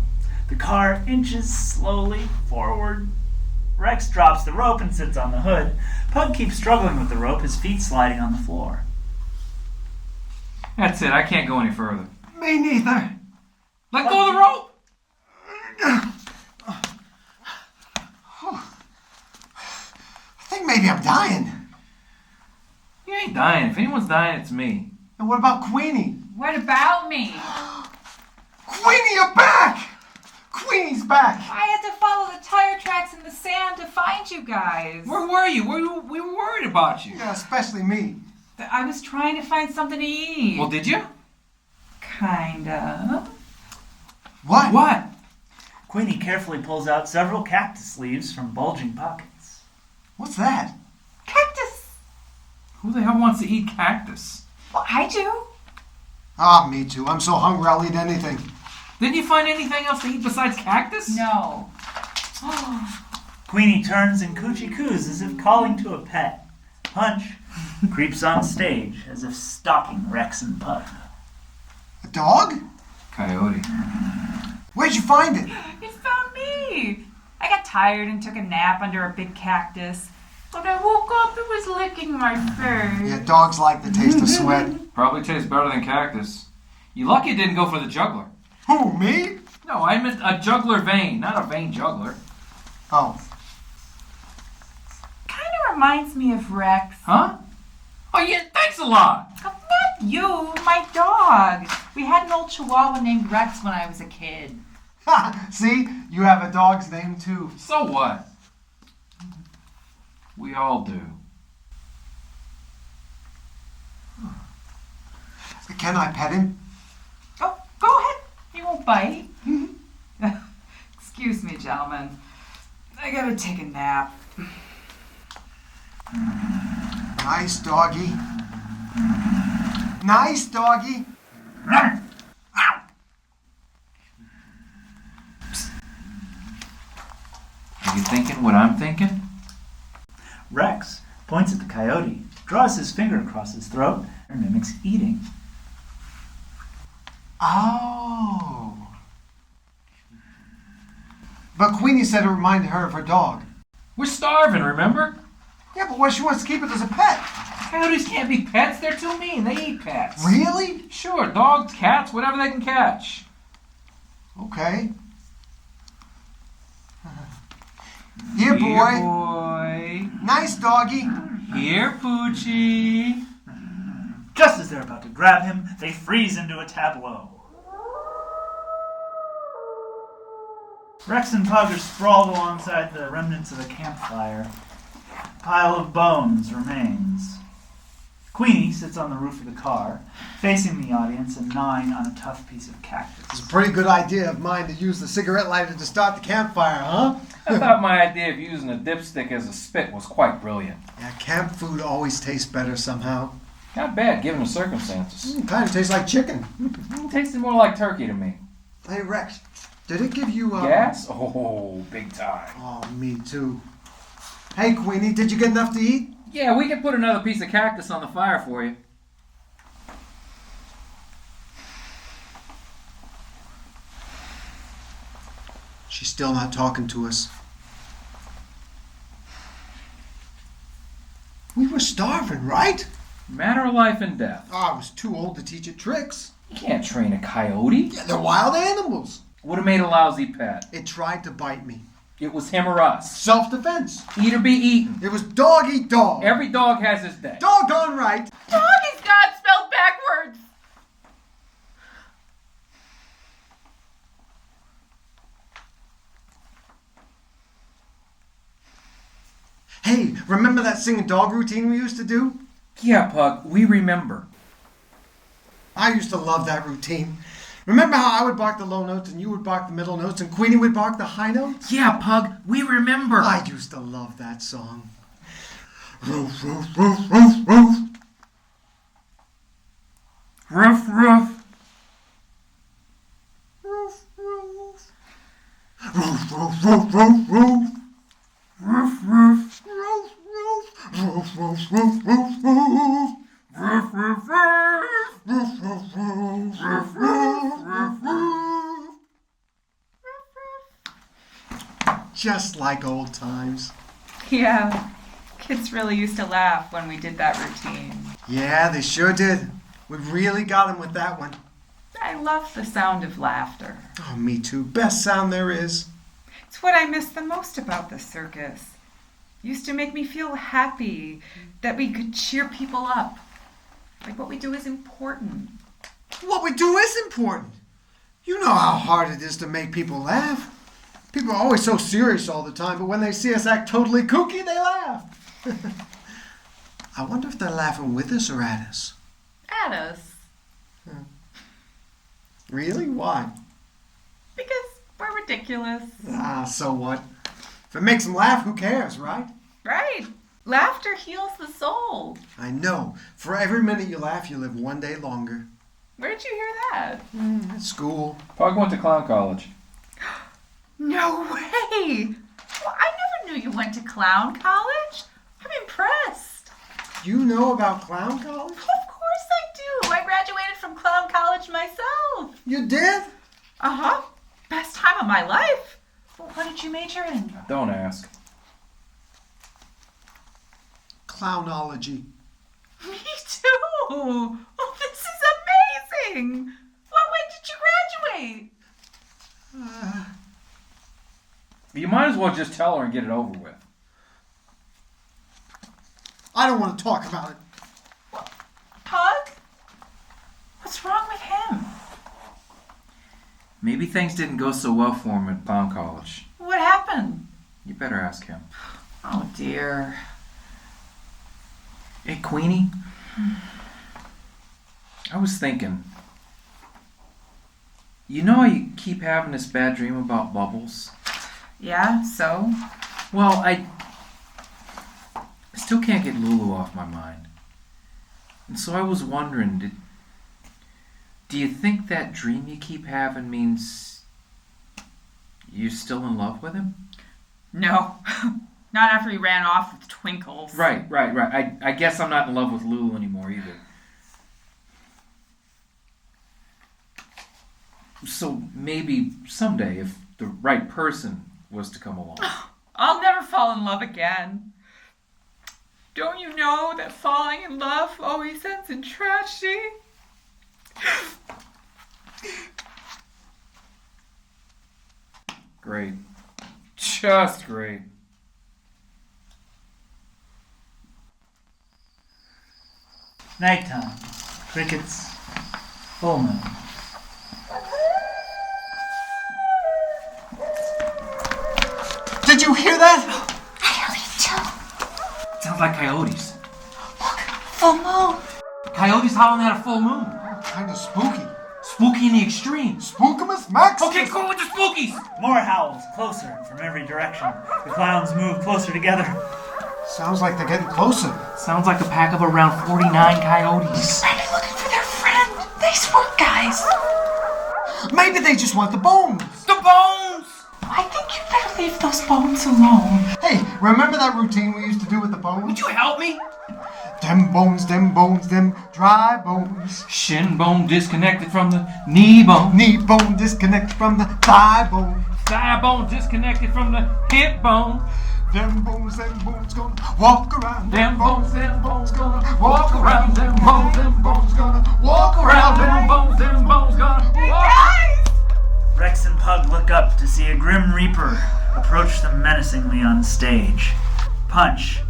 The car inches slowly forward. Rex drops the rope and sits on the hood. Pug keeps struggling with the rope, his feet sliding on the floor. That's it, I can't go any further. Me neither. Let go of the rope! I think maybe I'm dying. You ain't dying. If anyone's dying, it's me. And what about Queenie? What about me? Queenie, you're back! Queenie's back! I had to follow the tire tracks in the sand to find you guys. Where were you? We were worried about you. Yeah, especially me. I was trying to find something to eat. Well, did you? Kinda. What? What? Queenie carefully pulls out several cactus leaves from bulging pockets. What's that? Cactus. Who the hell wants to eat cactus? Well, I do. Ah, me too. I'm so hungry I'll eat anything. Didn't you find anything else to eat besides cactus? No. Queenie turns and coochie coos as if calling to a pet. Punch creeps on stage as if stalking Rex and Pug. A dog? Coyote. Where'd you find it? It found me. I got tired and took a nap under a big cactus. When I woke up, it was licking my face. Yeah, dogs like the taste of sweat. Probably tastes better than cactus. You lucky it didn't go for the juggler. Who, me? No, I meant a juggler vein, not a vein juggler. Oh. Kind of reminds me of Rex. Huh? Oh yeah, thanks a lot. Not you, my dog. We had an old Chihuahua named Rex when I was a kid. Ha! See? You have a dog's name too. So what? We all do. Can I pet him? Oh, go ahead. He won't bite. Excuse me, gentlemen. I gotta take a nap. Nice doggy. Nice doggy. Are you thinking what I'm thinking? Rex points at the coyote, draws his finger across his throat, and mimics eating. Oh. But Queenie said it reminded her of her dog. We're starving, remember? Yeah, but what she wants to keep it as a pet. Coyotes can't be pets, they're too mean. They eat pets. Really? Sure, dogs, cats, whatever they can catch. Okay. Here, boy. boy. Nice doggy. Here, Poochie. Just as they're about to grab him, they freeze into a tableau. Rex and Pug are sprawled alongside the remnants of a campfire. A pile of bones remains. Queenie sits on the roof of the car, facing the audience and gnawing on a tough piece of cactus. It's a pretty good idea of mine to use the cigarette lighter to start the campfire, huh? I thought my idea of using a dipstick as a spit was quite brilliant. Yeah, camp food always tastes better somehow. Not bad, given the circumstances. Kind of tastes like chicken. It tasted more like turkey to me. Hey, Rex, did it give you Gas? Oh, big time. Oh, me too. Hey, Queenie, did you get enough to eat? Yeah, we can put another piece of cactus on the fire for you. She's still not talking to us. We were starving, right? Matter of life and death. Oh, I was too old to teach it tricks. You can't train a coyote. Yeah, they're wild animals. Would have made a lousy pet. It tried to bite me. It was him or us. Self-defense. Eat or be eaten. It was dog eat dog. Every dog has his day. Doggone right. Dog is God spelled backwards. Hey, remember that singing dog routine we used to do? Yeah, Pug, we remember. I used to love that routine. Remember how I would bark the low notes and you would bark the middle notes and Queenie would bark the high notes? Yeah, Pug, we remember. I used to love that song. Roof, roof, roof, roof, roof. Roof, roof. Roof, roof. Roof, roof, roof, roof, roof. Roof, roof. Roof, roof. Roof, roof, roof, roof, roof. Roof, roof, roof. Roof, roof, roof, roof, roof, roof, roof. Just like old times. Yeah, kids really used to laugh when we did that routine. Yeah, they sure did. We really got him with that one. I love the sound of laughter. Oh, me too. Best sound there is. It's what I miss the most about the circus. It used to make me feel happy that we could cheer people up. Like what we do is important. What we do is important. You know how hard it is to make people laugh. People are always so serious all the time, but when they see us act totally kooky, they laugh. I wonder if they're laughing with us or at us. At us. Really? Why? Because we're ridiculous. Ah, so what? If it makes them laugh, who cares, right? Right. Laughter heals the soul. I know. For every minute you laugh, you live one day longer. Where did you hear that? At school. Pug went to clown college. No way! Well, I never knew you went to clown college. I'm impressed. You know about clown college? Of course I do. I graduated from clown college myself. You did? Uh-huh. Best time of my life. Well, what did you major in? Don't ask. Clownology. Me too. Oh, this is amazing. Well, when did you graduate? You might as well just tell her and get it over with. I don't want to talk about it. Pug? What's wrong with him? Maybe things didn't go so well for him at clown college. What happened? You better ask him. Oh, dear. Hey, Queenie? I was thinking. You know how you keep having this bad dream about bubbles? Yeah, so? Well, I still can't get Lulu off my mind. And so I was wondering, do you think that dream you keep having means you're still in love with him? No. Not after he ran off with Twinkles. Right. I guess I'm not in love with Lulu anymore either. So maybe someday, if the right person was to come along. I'll never fall in love again. Don't you know that falling in love always ends in tragedy? Great. Just great. Nighttime. Crickets. Full moon. Did you hear that? I heard it too. Sounds like coyotes. Look, full moon. Coyotes howling at a full moon. Kind of spooky. Spooky in the extreme. Spookamus Max? Okay, cool with the spookies. More howls, closer from every direction. The clowns move closer together. Sounds like they're getting closer. Sounds like a pack of around 49 coyotes. Are they looking for their friend? Nice work, guys. Maybe they just want the bones. The bones! I think you better leave those bones alone. Hey, remember that routine we used to do with the bones? Would you help me? Them bones, them dry bones. Shin bone disconnected from the knee bone. Knee bone disconnected from the thigh bone. Thigh bone disconnected from the hip bone. Them bones gonna walk around. Them bones gonna walk around. Them bones gonna walk around. Them bones gonna Hey, walk. guys! Rex and Pug look up to see a grim reaper approach them menacingly on stage. Punch,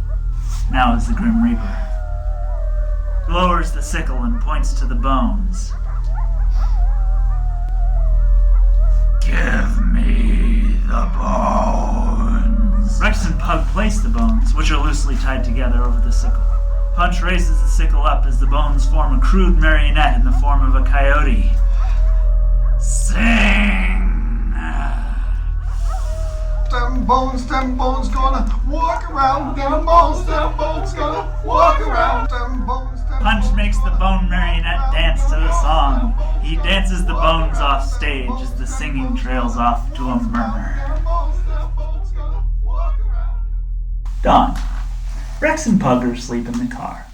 now is the grim reaper, lowers the sickle and points to the bones. Give me the bones. Rex and Pug place the bones, which are loosely tied together over the sickle. Punch raises the sickle up as the bones form a crude marionette in the form of a coyote. Sing! Them bones gonna walk around. Them bones gonna walk around. Them bones. Punch makes the bone marionette dance to the song. He dances the bones off stage as the singing trails off to a murmur. Dawn. Rex and Pug are asleep in the car.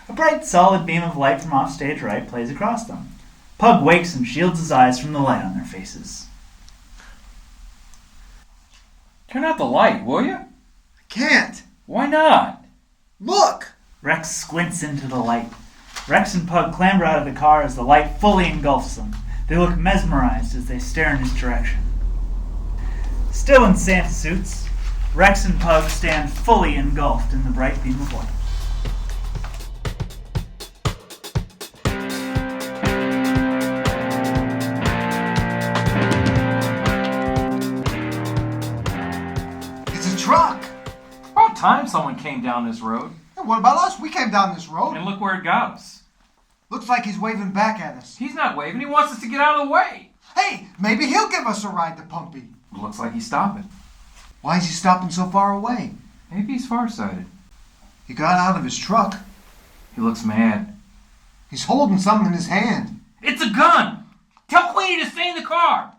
A bright, solid beam of light from off stage right plays across them. Pug wakes and shields his eyes from the light on their faces. Turn out the light, will you? Can't. Why not? Look. Rex squints into the light. Rex and Pug clamber out of the car as the light fully engulfs them. They look mesmerized as they stare in his direction. Still in Santa suits, Rex and Pug stand fully engulfed in the bright beam of light. It's a truck. About time someone came down this road. And what about us? We came down this road. And look where it got us. Looks like he's waving back at us. He's not waving. He wants us to get out of the way. Hey, maybe he'll give us a ride to Pumpy. Looks like he's stopping. Why is he stopping so far away? Maybe he's farsighted. He got out of his truck. He looks mad. He's holding something in his hand. It's a gun! Tell Queenie to stay in the car!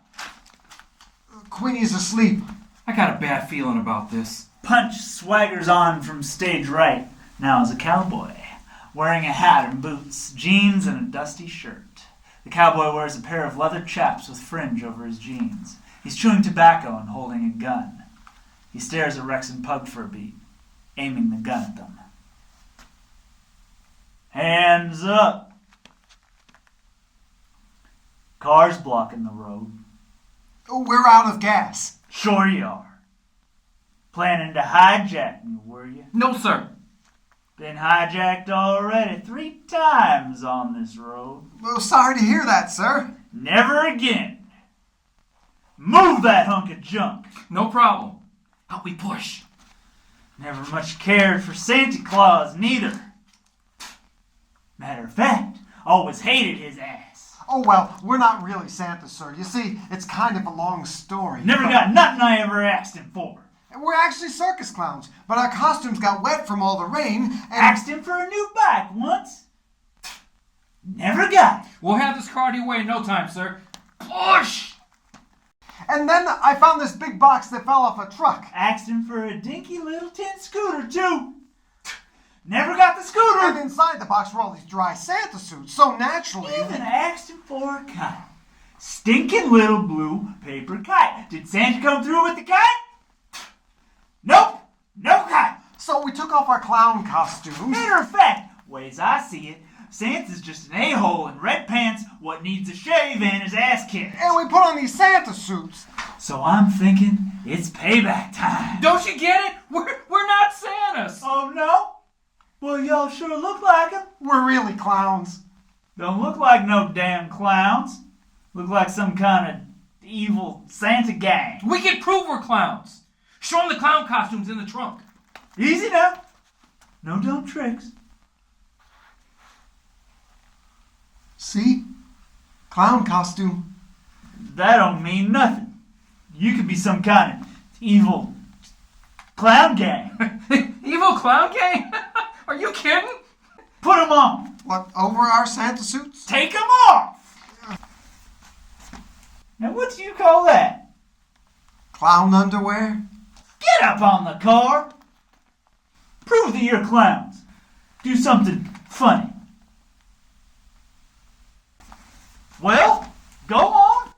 Queenie's asleep. I got a bad feeling about this. Punch swaggers on from stage right, now as a cowboy, wearing a hat and boots, jeans, and a dusty shirt. The cowboy wears a pair of leather chaps with fringe over his jeans. He's chewing tobacco and holding a gun. He stares at Rex and Pug for a beat, aiming the gun at them. Hands up! Car's blocking the road. We're out of gas. Sure you are. Planning to hijack me, were you? No, sir. Been hijacked already 3 times on this road. Well, sorry to hear that, sir. Never again. Move that hunk of junk. No problem. Help me push. Never much cared for Santa Claus, neither. Matter of fact, always hated his ass. Oh, well, we're not really Santa, sir. You see, it's kind of a long story. Never got nothing I ever asked him for. We're actually circus clowns, but our costumes got wet from all the rain, and... Asked him for a new bike once. Never got it. We'll have this car your way in no time, sir. Push! And then I found this big box that fell off a truck. Asked him for a dinky little tin scooter, too. Never got the scooter. And inside the box were all these dry Santa suits, so naturally... Even asked him for a kite. Stinking little blue paper kite. Did Santa come through with the kite? Nope. No kite. So we took off our clown costumes. Matter of fact, ways I see it, Santa's just an a-hole in red pants what needs a shave and his ass kicked. And we put on these Santa suits. So I'm thinking it's payback time. Don't you get it? We're not Santas. Oh, no? Well, y'all sure look like them. We're really clowns. Don't look like no damn clowns. Look like some kind of evil Santa gang. We can prove we're clowns. Show them the clown costumes in the trunk. Easy now. No dumb tricks. See? Clown costume. That don't mean nothing. You could be some kind of evil clown gang. Evil clown gang? Are you kidding? Put 'em on. What, over our Santa suits? Take 'em off. Now what do you call that? Clown underwear? Get up on the car. Prove that you're clowns. Do something funny. Well, go on.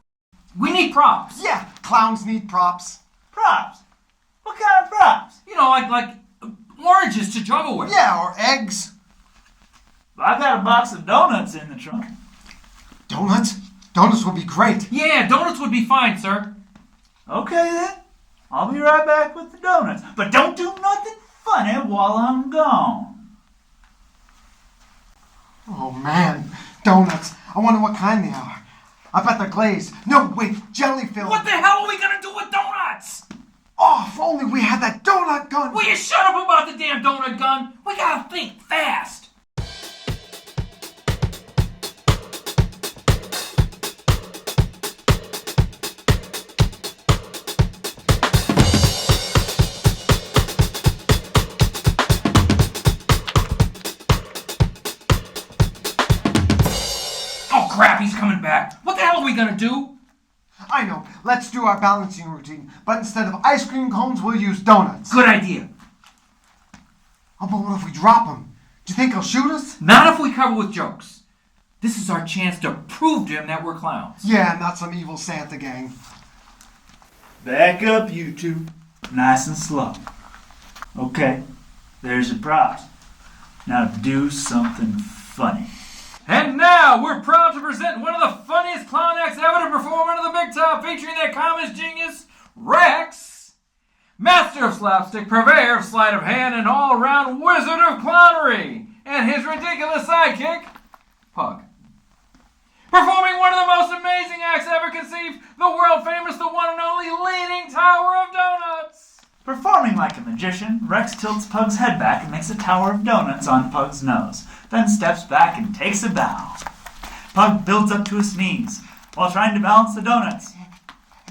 We need props. Yeah, clowns need props. Props. What kind of props? You know, like oranges to juggle with. Yeah, or eggs. I got a box of donuts in the trunk. Donuts? Donuts would be great. Yeah, donuts would be fine, sir. Okay then. I'll be right back with the donuts. But don't do nothing funny while I'm gone. Oh man, donuts. I wonder what kind they are. I bet they're glazed. No, wait, jelly filled. What the hell are we gonna do with donuts? Oh, Oh, if only we had that donut gun! Will you shut up about the damn donut gun? We gotta think fast. Oh crap, he's coming back. What the hell are we gonna do? I know. Let's do our balancing routine, but instead of ice cream cones, we'll use donuts. Good idea. Oh, but what if we drop them? Do you think he'll shoot us? Not if we cover with jokes. This is our chance to prove to him that we're clowns. Yeah, not some evil Santa gang. Back up, you two. Nice and slow. Okay, there's your prize. Now do something funny. And now we're proud to present one of the funniest clown acts ever to perform under the big top, featuring their comics genius, Rex, master of slapstick, purveyor of sleight of hand, and all-around wizard of clownery, and his ridiculous sidekick, Pug. Performing one of the most amazing acts ever conceived, the world-famous, the one and only Leaning Tower of Donuts. Performing like a magician, Rex tilts Pug's head back and makes a tower of donuts on Pug's nose, then steps back and takes a bow. Pug builds up to a sneeze while trying to balance the donuts.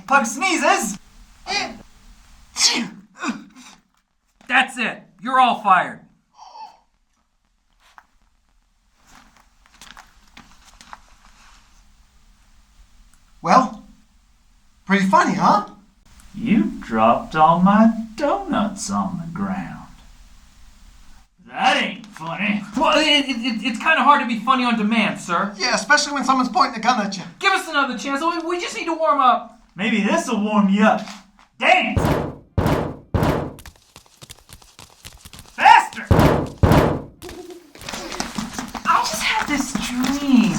Pug sneezes! That's it. You're all fired. Well, pretty funny, huh? You dropped all my donuts on the ground. That ain't funny. Well, it's kind of hard to be funny on demand, sir. Yeah, especially when someone's pointing a gun at you. Give us another chance. We just need to warm up. Maybe this'll warm you up. Dance! Faster! I just had this dream.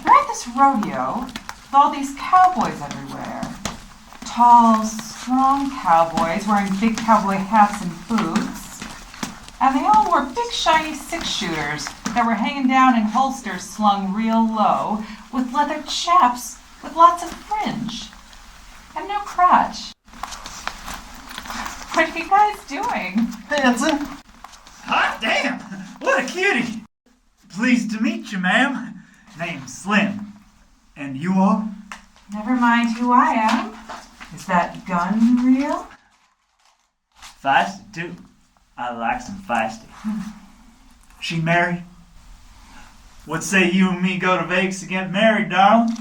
We're at this rodeo with all these cowboys everywhere. Tall, strong cowboys wearing big cowboy hats and boots. And they all wore big shiny six-shooters that were hanging down in holsters slung real low with leather chaps with lots of fringe. And no crotch. What are you guys doing? Dancing. Hot damn! What a cutie! Pleased to meet you, ma'am. Name's Slim. And you are? Never mind who I am. Is that gun real? Feisty, too. I like some feisty. She married? What say you and me go to Vegas to get married, darling?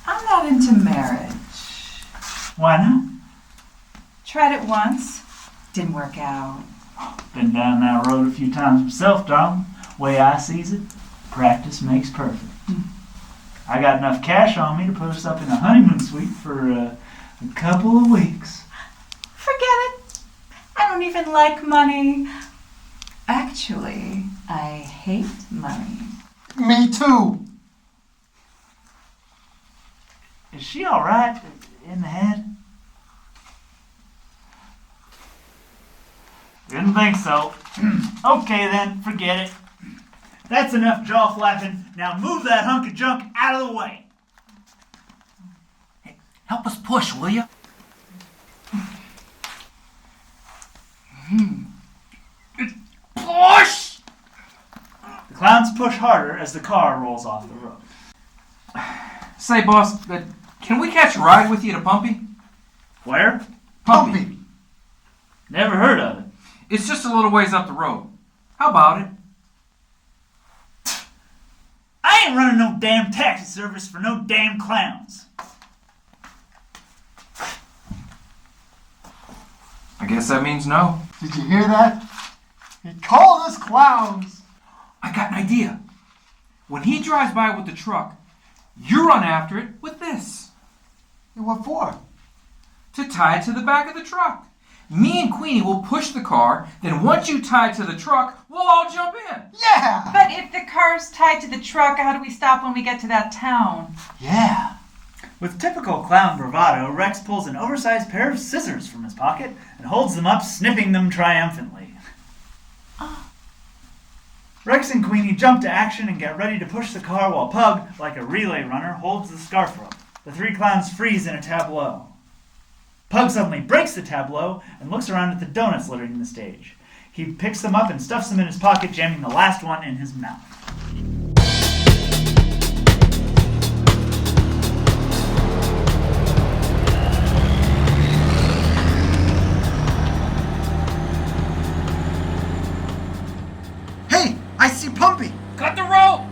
I'm not into marriage. Why not? Tried it once. Didn't work out. Been down that road a few times myself, darling. Way I sees it, practice makes perfect. I got enough cash on me to put us up in a honeymoon suite for a couple of weeks. Forget it. I don't even like money. Actually, I hate money. Me too. Is she alright in the head? Didn't think so. Okay then, forget it. That's enough jaw flapping. Now move that hunk of junk out of the way. Hey, help us push, will you? Push! The clowns push harder as the car rolls off the road. Say, boss, can we catch a ride with you to Pumpy? Where? Pumpy. Never heard of it. It's just a little ways up the road. How about it? I ain't running no damn taxi service for no damn clowns. I guess that means no. Did you hear that? He called us clowns. I got an idea. When he drives by with the truck, you run after it with this. And what for? To tie it to the back of the truck. Me and Queenie will push the car, then once you tie it to the truck, we'll all jump in. Yeah. But if the car's tied to the truck, how do we stop when we get to that town? Yeah. With typical clown bravado, Rex pulls an oversized pair of scissors from his pocket and holds them up, snipping them triumphantly. Rex and Queenie jump to action and get ready to push the car while Pug, like a relay runner, holds the scarf rope. The three clowns freeze in a tableau. Pug suddenly breaks the tableau and looks around at the donuts littering the stage. He picks them up and stuffs them in his pocket, jamming the last one in his mouth. Hey, I see Pumpy. Cut the rope!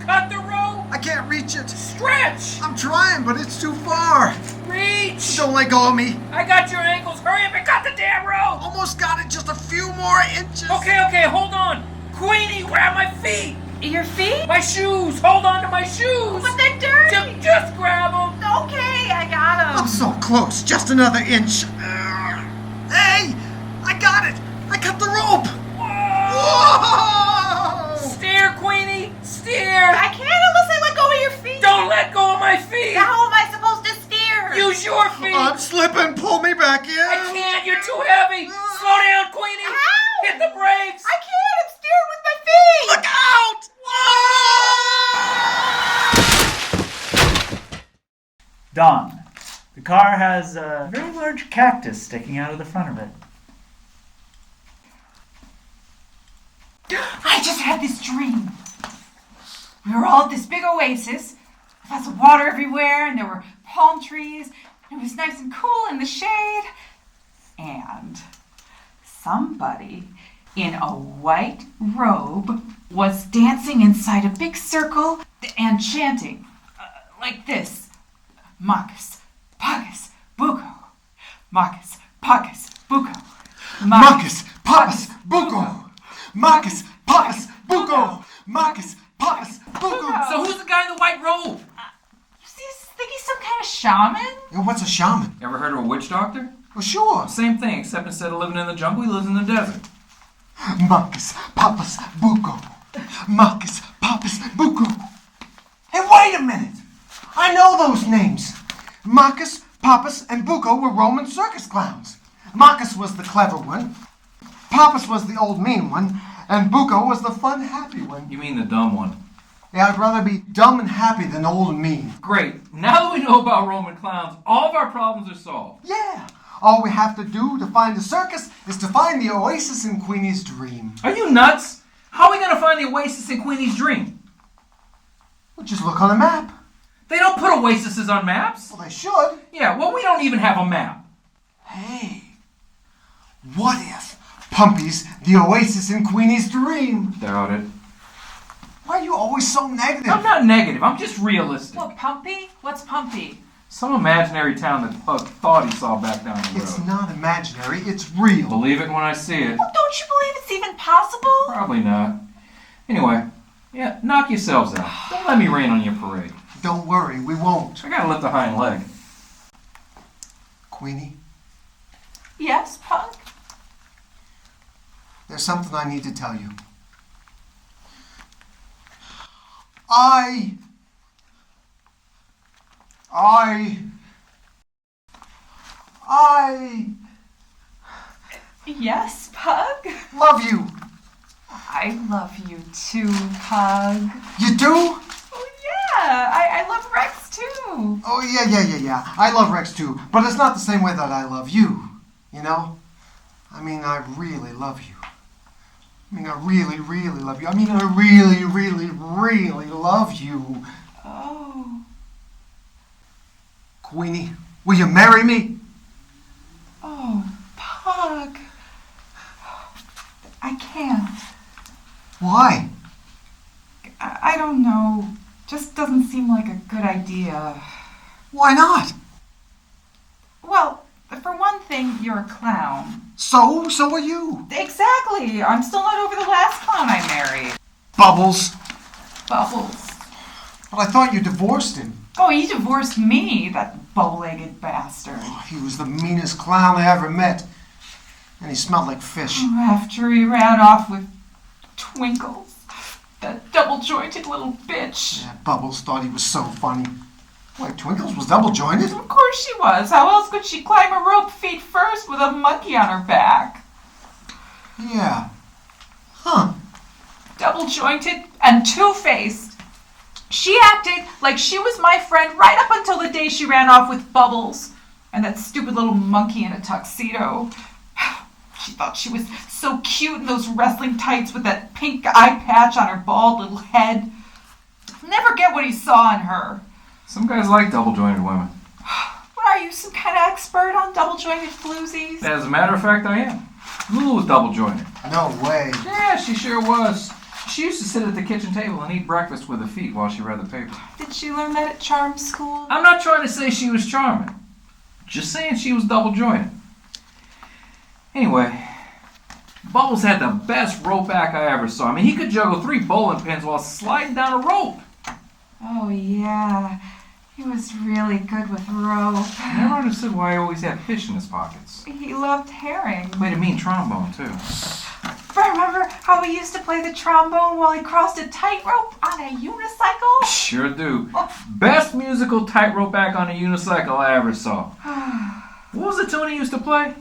Cut the rope! I can't reach it. Stretch! I'm trying, but it's too far. Reach! Don't let go of me. I got your ankles. Hurry up and cut the damn rope! Almost got it, just a few more inches. Okay, hold on. Queenie, grab my feet! Your feet? My shoes! Hold on to my shoes! But they're dirty. Just grab them! Okay, I got them. I'm so close, just another inch. Hey, I got it. I cut the rope. Whoa! Steer, Queenie! Steer! I can't unless I let go of your feet. Don't let go of my feet! How am I supposed to steer? Use your feet! I'm slipping. Pull me back in. I can't! You're too heavy! Slow down, Queenie! Ow! Hit the brakes! I can't. I'm steering with my feet. Look out! Dawn. The car has a very large cactus sticking out of the front of it. I just had this dream. We were all at this big oasis, lots of water everywhere, and there were palm trees. It was nice and cool in the shade. And somebody in a white robe was dancing inside a big circle and chanting like this. Marcus, Pacus, Bucco. Marcus, Pacus, Bucco. Marcus, Papas, Bucco. Marcus, Papas, Bucco. Marcus, Papas, Bucco. So who's the guy in the white robe? You think he's some kind of shaman? What's a shaman? Ever heard of a witch doctor? Well, sure. Same thing, except instead of living in the jungle, he lives in the desert. Marcus, Papas, Bucco. Marcus, Papas, Bucco. Hey, wait a minute. I know those names. Marcus, Papas, and Bucco were Roman circus clowns. Marcus was the clever one. Papas was the old mean one. And Bucco was the fun, happy one. You mean the dumb one? Yeah, I'd rather be dumb and happy than old and mean. Great. Now that we know about Roman clowns, all of our problems are solved. Yeah. All we have to do to find the circus is to find the oasis in Queenie's dream. Are you nuts? How are we going to find the oasis in Queenie's dream? We'll just look on a map. They don't put oases on maps. Well, they should. Yeah, well, we don't even have a map. Hey, what if Pumpy's the oasis in Queenie's dream? Doubt it. Why are you always so negative? I'm not negative. I'm just realistic. What, Pumpy? What's Pumpy? Some imaginary town that Pug thought he saw back down the road. It's not imaginary, it's real. Believe it when I see it. Well, don't you believe it's even possible? Probably not. Anyway, yeah, knock yourselves out. Don't let me rain on your parade. Don't worry, we won't. I gotta lift a hind leg. Queenie, Yes, Pug? there's something I need to tell you. I Yes, Pug? love you. I love you too, Pug. You do? Oh, yeah. I love Rex too. Oh, yeah. I love Rex too, but it's not the same way that I love you, you know? I mean, I really love you. I mean, I really, really love you. I mean, I really, really, really love you. Oh. Queenie, will you marry me? Oh, Pug. I can't. Why? I don't know. Just doesn't seem like a good idea. Why not? Well, for one thing, you're a clown. So are you. Exactly. I'm still not over the last clown I married. Bubbles. Bubbles. But I thought you divorced him. Oh, he divorced me, that bow-legged bastard. He was the meanest clown I ever met. And he smelled like fish. After he ran off with Twinkles, that double-jointed little bitch. Yeah, Bubbles thought he was so funny. Why, Twinkles was double-jointed? Of course she was. How else could she climb a rope feet first with a monkey on her back? Yeah. Huh. Double-jointed and two-faced. She acted like she was my friend right up until the day she ran off with Bubbles and that stupid little monkey in a tuxedo. She thought she was so cute in those wrestling tights with that pink eye patch on her bald little head. I'll never get what he saw in her. Some guys like double-jointed women. What are you, some kind of expert on double-jointed floozies? As a matter of fact, I am. Lulu was double-jointed. No way. Yeah, she sure was. She used to sit at the kitchen table and eat breakfast with her feet while she read the paper. Did she learn that at charm school? I'm not trying to say she was charming. Just saying she was double-jointed. Anyway, Bubbles had the best rope back I ever saw. I mean, he could juggle 3 bowling pins while sliding down a rope. Oh, yeah. He was really good with rope. I never understood why he always had fish in his pockets. He loved herring. Played a mean trombone, too. Remember how he used to play the trombone while he crossed a tightrope on a unicycle? Sure do. Best musical tightrope back on a unicycle I ever saw. What was the tune he used to play?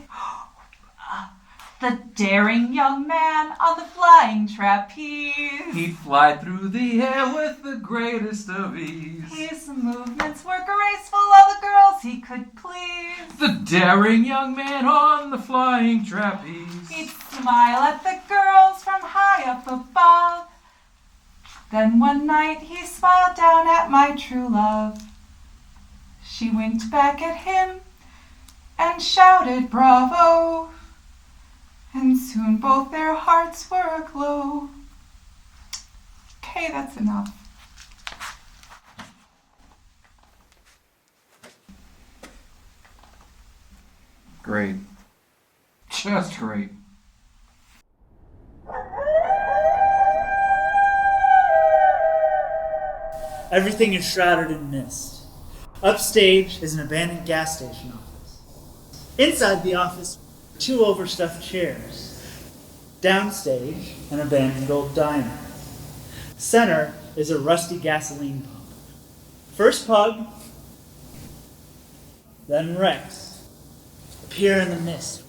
The daring young man on the flying trapeze. He'd fly through the air with the greatest of ease. His movements were graceful, all the girls he could please. The daring young man on the flying trapeze. He'd smile at the girls from high up above. Then one night he smiled down at my true love. She winked back at him and shouted bravo. And soon both their hearts were aglow. Okay, that's enough. Great. Just great. Everything is shrouded in mist. Upstage is an abandoned gas station office. Inside the office, 2 overstuffed chairs. Downstage, an abandoned old diner. Center is a rusty gasoline pump. First Pug, then Rex appear in the mist.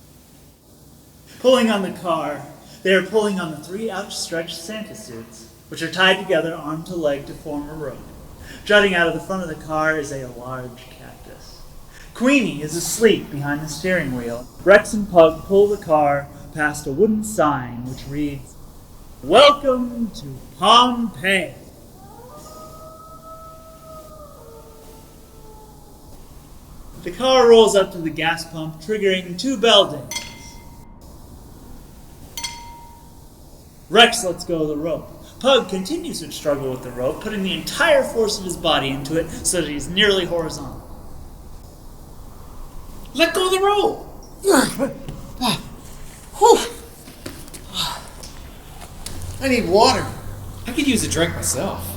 Pulling on the car, they are pulling on the 3 outstretched Santa suits, which are tied together arm to leg to form a rope. Jutting out of the front of the car is a large cactus. Queenie is asleep behind the steering wheel. Rex and Pug pull the car past a wooden sign which reads, "Welcome to Pompeii." The car rolls up to the gas pump, triggering 2 bell dings. Rex lets go of the rope. Pug continues to struggle with the rope, putting the entire force of his body into it so that he's nearly horizontal. Let go of the rope! I need water. I could use a drink myself.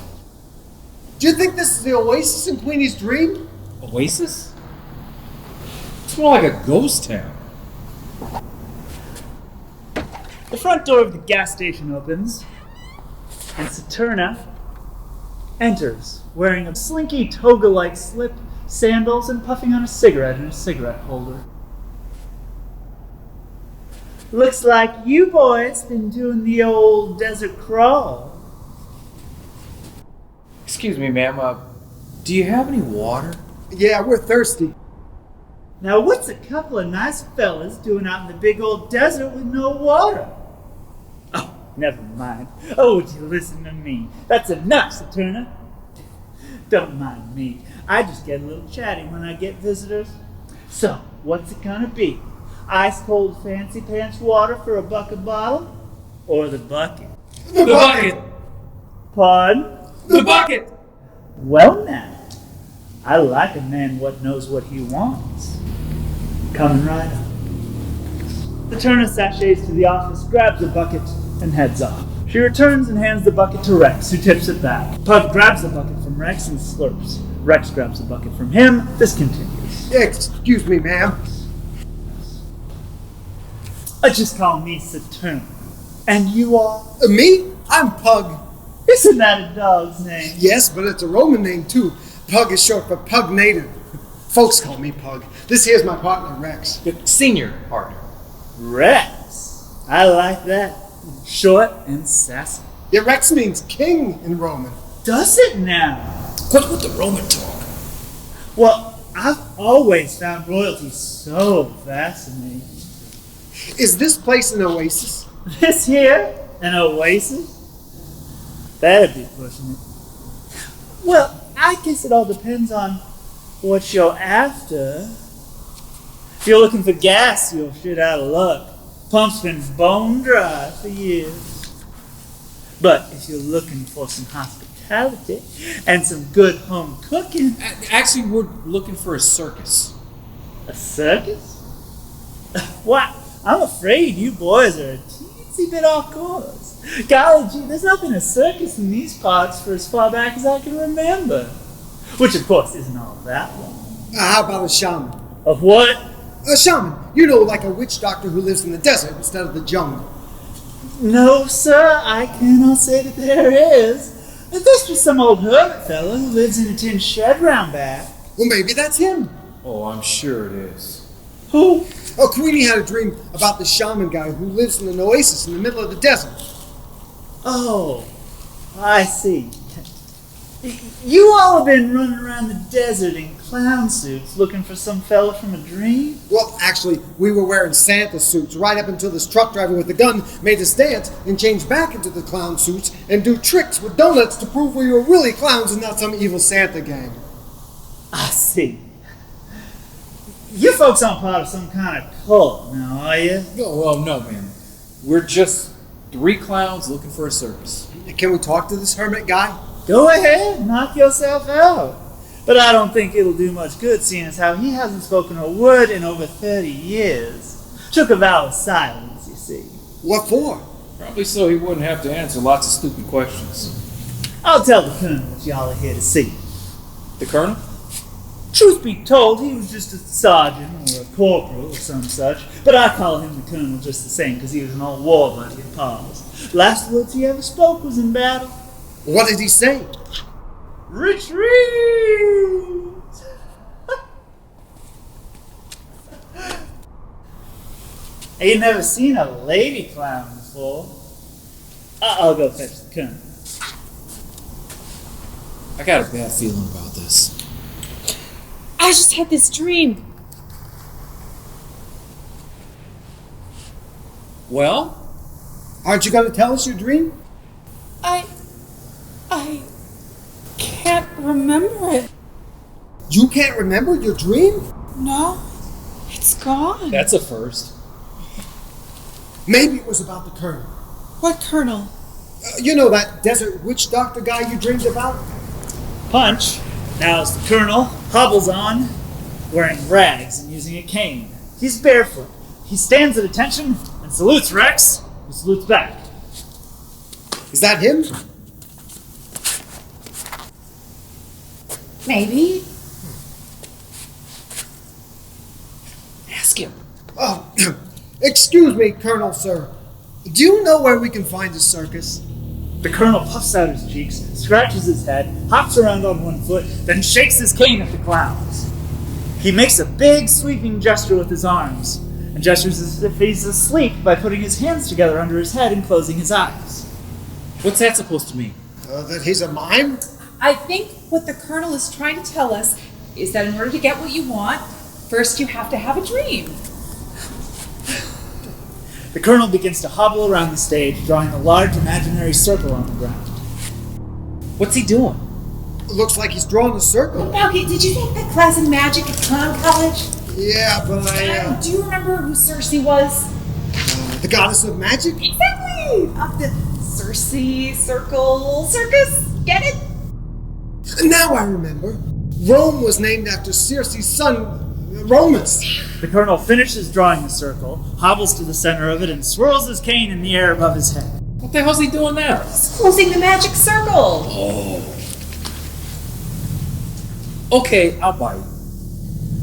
Do you think this is the oasis in Queenie's dream? Oasis? It's more like a ghost town. The front door of the gas station opens, and Saturna enters, wearing a slinky toga-like slip, sandals, and puffing on a cigarette in a cigarette holder. Looks like you boys been doing the old desert crawl. Excuse me, ma'am. Do you have any water? Yeah, we're thirsty. Now what's a couple of nice fellas doing out in the big old desert with no water? Oh, never mind. Oh, would you listen to me? That's enough, Saturna. Don't mind me. I just get a little chatty when I get visitors. So, what's it gonna be? Ice cold fancy pants water for a buck a bottle? Or the bucket? The bucket! Pardon? The bucket! Well now, I like a man what knows what he wants. Coming right up. Saturna sachets to the office, grabs a bucket, and heads off. She returns and hands the bucket to Rex, who tips it back. Pug grabs the bucket from Rex and slurps. Rex grabs the bucket from him. This continues. Excuse me, ma'am. Just call me Saturn. And you are? Me? I'm Pug. Isn't that a dog's name? Yes, but it's a Roman name, too. Pug is short for Pug Native. Folks call me Pug. This here's my partner, Rex. The senior partner. Rex. I like that. Short and sassy. Yeah, Rex means king in Roman. does it now? Quit with the Roman talk. Well, I've always found royalty so fascinating. Is this place an oasis? This here, an oasis? That'd be pushing it. Well, I guess it all depends on what you're after. If you're looking for gas, you're shit out of luck. Pump's been bone dry for years. But if you're looking for some hospitality and some good home cooking... Actually, we're looking for a circus. A circus? Why, I'm afraid you boys are a teensy bit off course. Golly gee, there's not been a circus in these parts for as far back as I can remember. Which, of course, isn't all that long. How about a shaman? Of what? A shaman. You know, like a witch doctor who lives in the desert instead of the jungle. No, sir, I cannot say that there is. There's just some old hermit fella who lives in a tin shed round back. Well, maybe that's him. Oh, I'm sure it is. Who? Oh, Queenie had a dream about the shaman guy who lives in an oasis in the middle of the desert. Oh, I see. You all have been running around the desert in clown suits looking for some fella from a dream? Well, actually, we were wearing Santa suits right up until this truck driver with the gun made us dance and change back into the clown suits and do tricks with donuts to prove we were really clowns and not some evil Santa gang. I see. You folks aren't part of some kind of cult now, are you? Oh, well, no, man. We're just 3 clowns looking for a circus. Can we talk to this hermit guy? Go ahead, knock yourself out. But I don't think it'll do much good, seeing as how he hasn't spoken a word in over 30 years. Took a vow of silence, you see. What for? Probably so he wouldn't have to answer lots of stupid questions. I'll tell the colonel what y'all are here to see. The Colonel? Truth be told, he was just a sergeant or a corporal or some such, but I call him the colonel just the same because he was an old war buddy of Paul's. Last words he ever spoke was in battle. What did he say? Retreat! Ain't never seen a lady clown before. I'll go fetch the colonel. I got a bad feeling about this. I just had this dream. Well? Aren't you going to tell us your dream? I can't remember it. You can't remember your dream? No, it's gone. That's a first. Maybe it was about the colonel. What colonel? You know that desert witch doctor guy you dreamed about? Punch, now as the colonel, hobbles on, wearing rags and using a cane. He's barefoot. He stands at attention and salutes Rex, who salutes back. Is that him? Maybe. Ask him. Oh, excuse me, Colonel, sir. Do you know where we can find a circus? The colonel puffs out his cheeks, scratches his head, hops around on one foot, then shakes his cane at the clowns. He makes a big sweeping gesture with his arms, and gestures as if he's asleep by putting his hands together under his head and closing his eyes. What's that supposed to mean? That he's a mime? I think what the colonel is trying to tell us is that in order to get what you want, first you have to have a dream. The colonel begins to hobble around the stage, drawing a large imaginary circle on the ground. What's he doing? Looks like he's drawing a circle. Now, did you take that class in magic at clown college? Yeah, but Do you remember who Circe was? the goddess of magic? Exactly! Of the Circe, circle, circus, get it? Now I remember. Rome was named after Circe's son, Romus. The colonel finishes drawing the circle, hobbles to the center of it, and swirls his cane in the air above his head. What the hell's he doing now? He's closing the magic circle. Oh. Okay, I'll buy it.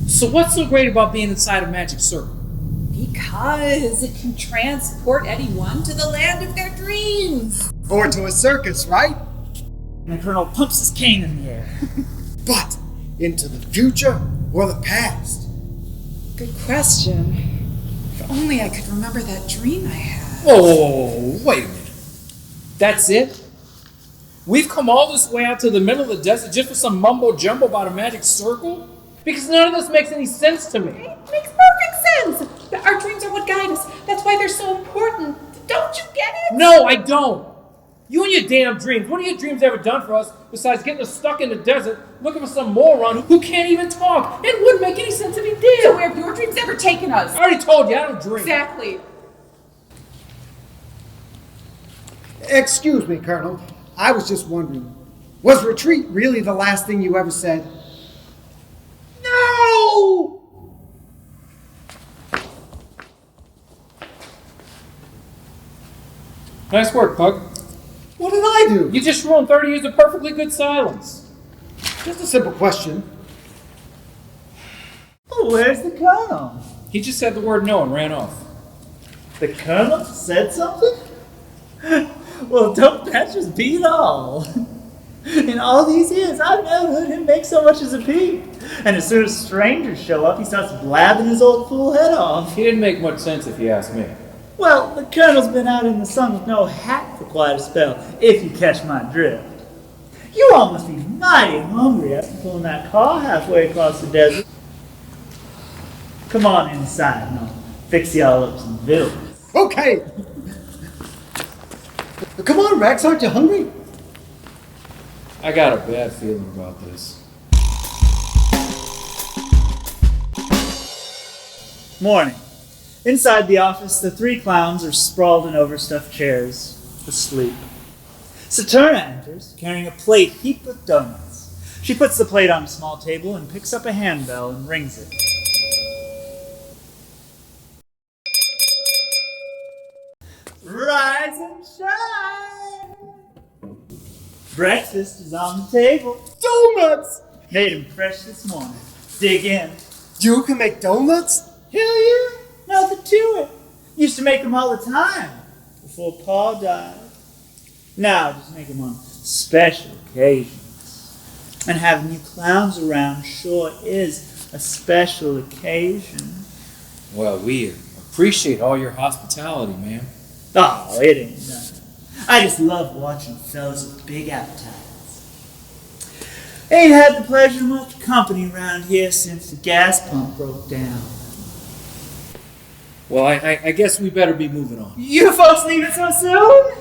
So what's so great about being inside a magic circle? Because it can transport anyone to the land of their dreams. Or to a circus, right? And the colonel pumps his cane in the air. But into the future or the past? Good question. If only I could remember that dream I had. Oh, wait a minute. That's it? We've come all this way out to the middle of the desert just for some mumbo jumbo about a magic circle? Because none of this makes any sense to me. It makes perfect sense. Our dreams are what guide us. That's why they're so important. Don't you get it? No, I don't. You and your damn dreams. What have your dreams ever done for us besides getting us stuck in the desert looking for some moron who can't even talk? It wouldn't make any sense if he did. So where have your dreams ever taken us? I already told you, I don't dream. Exactly. Excuse me, Colonel. I was just wondering, was retreat really the last thing you ever said? No! Nice work, Pug. What did I do? You just ruined 30 years of perfectly good silence. Just a simple question. Oh, where's the Colonel? He just said the word no and ran off. The Colonel said something? Well, don't that just beat all? In all these years, I've never heard him make so much as a peep. And as soon as strangers show up, he starts blabbing his old fool head off. He didn't make much sense if you ask me. Well, the Colonel's been out in the sun with no hat for quite a spell, if you catch my drift. You all must be mighty hungry after pulling that car halfway across the desert. Come on inside and I'll fix y'all up some victuals. Okay. Come on, Rex, aren't you hungry? I got a bad feeling about this. Morning. Inside the office, the three clowns are sprawled in overstuffed chairs, asleep. Saturna enters, carrying a plate heaped with donuts. She puts the plate on a small table and picks up a handbell and rings it. Rise and shine! Breakfast is on the table. Donuts! Made 'em fresh this morning. Dig in. You can make donuts? Hell yeah! Nothing to it. Used to make them all the time before Pa died. Now just make them on special occasions. And having you clowns around sure is a special occasion. Well, we appreciate all your hospitality, man. Oh, it ain't nothing. I just love watching fellas with big appetites. Ain't had the pleasure of much company around here since the gas pump broke down. Well, I guess we better be moving on. You folks leaving so soon?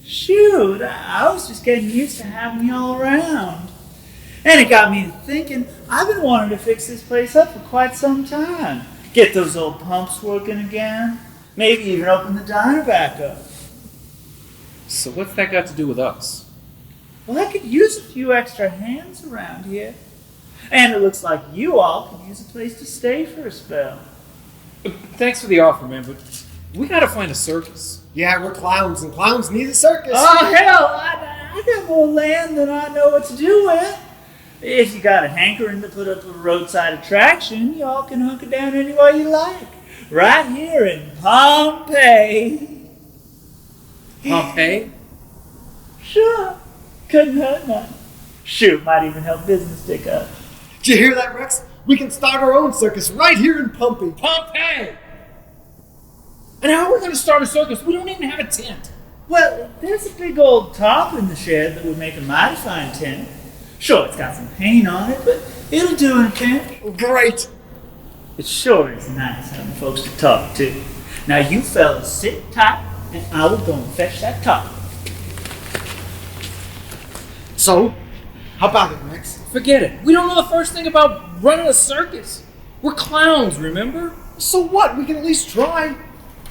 Shoot, I was just getting used to having y'all around. And it got me to thinking, I've been wanting to fix this place up for quite some time. Get those old pumps working again. Maybe even open the diner back up. So what's that got to do with us? Well, I could use a few extra hands around here. And it looks like you all could use a place to stay for a spell. Thanks for the offer, man, but we gotta find a circus. Yeah, we're clowns, and clowns need a circus. Oh, hell, I got more land than I know what to do with. If you got a hankering to put up a roadside attraction, y'all can hunker down anywhere you like. Right here in Pompeii. Pompeii? Sure. Couldn't hurt none. Shoot, might even help business pick up. Did you hear that, Rex? We can start our own circus right here in Pompeii. Pompeii! And how are we gonna start a circus? We don't even have a tent. Well, there's a big old top in the shed that would make a mighty fine tent. Sure, it's got some paint on it, but it'll do in a pinch. Great. It sure is nice having folks to talk to. Now you fellas sit tight, and I will go and fetch that top. So, how about it, Rex? Forget it. We don't know the first thing about running a circus. We're clowns, remember? So what? We can at least try.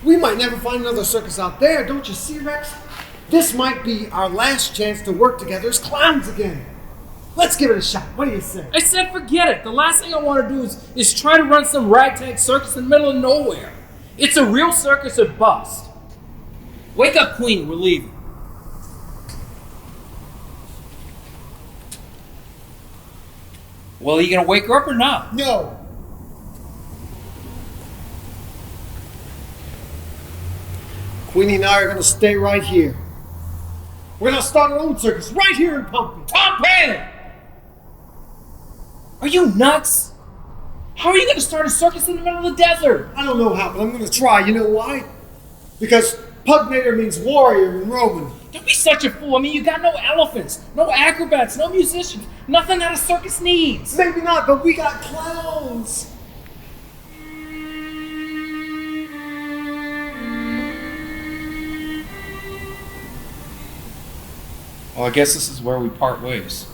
We might never find another circus out there, don't you see, Rex? This might be our last chance to work together as clowns again. Let's give it a shot. What do you say? I said forget it. The last thing I want to do is try to run some ragtag circus in the middle of nowhere. It's a real circus or bust. Wake up, Queenie. We're leaving. Well, are you going to wake her up or not? No. Queenie and I are going to stay right here. We're going to start our own circus right here in Pompeii. Pompeii! Are you nuts? How are you going to start a circus in the middle of the desert? I don't know how, but I'm going to try. You know why? Because Pugnator means warrior in Roman, Don't be such a fool. I mean, you got no elephants, no acrobats, no musicians, nothing that a circus needs. Maybe not, but we got clowns. Well, I guess this is where we part ways.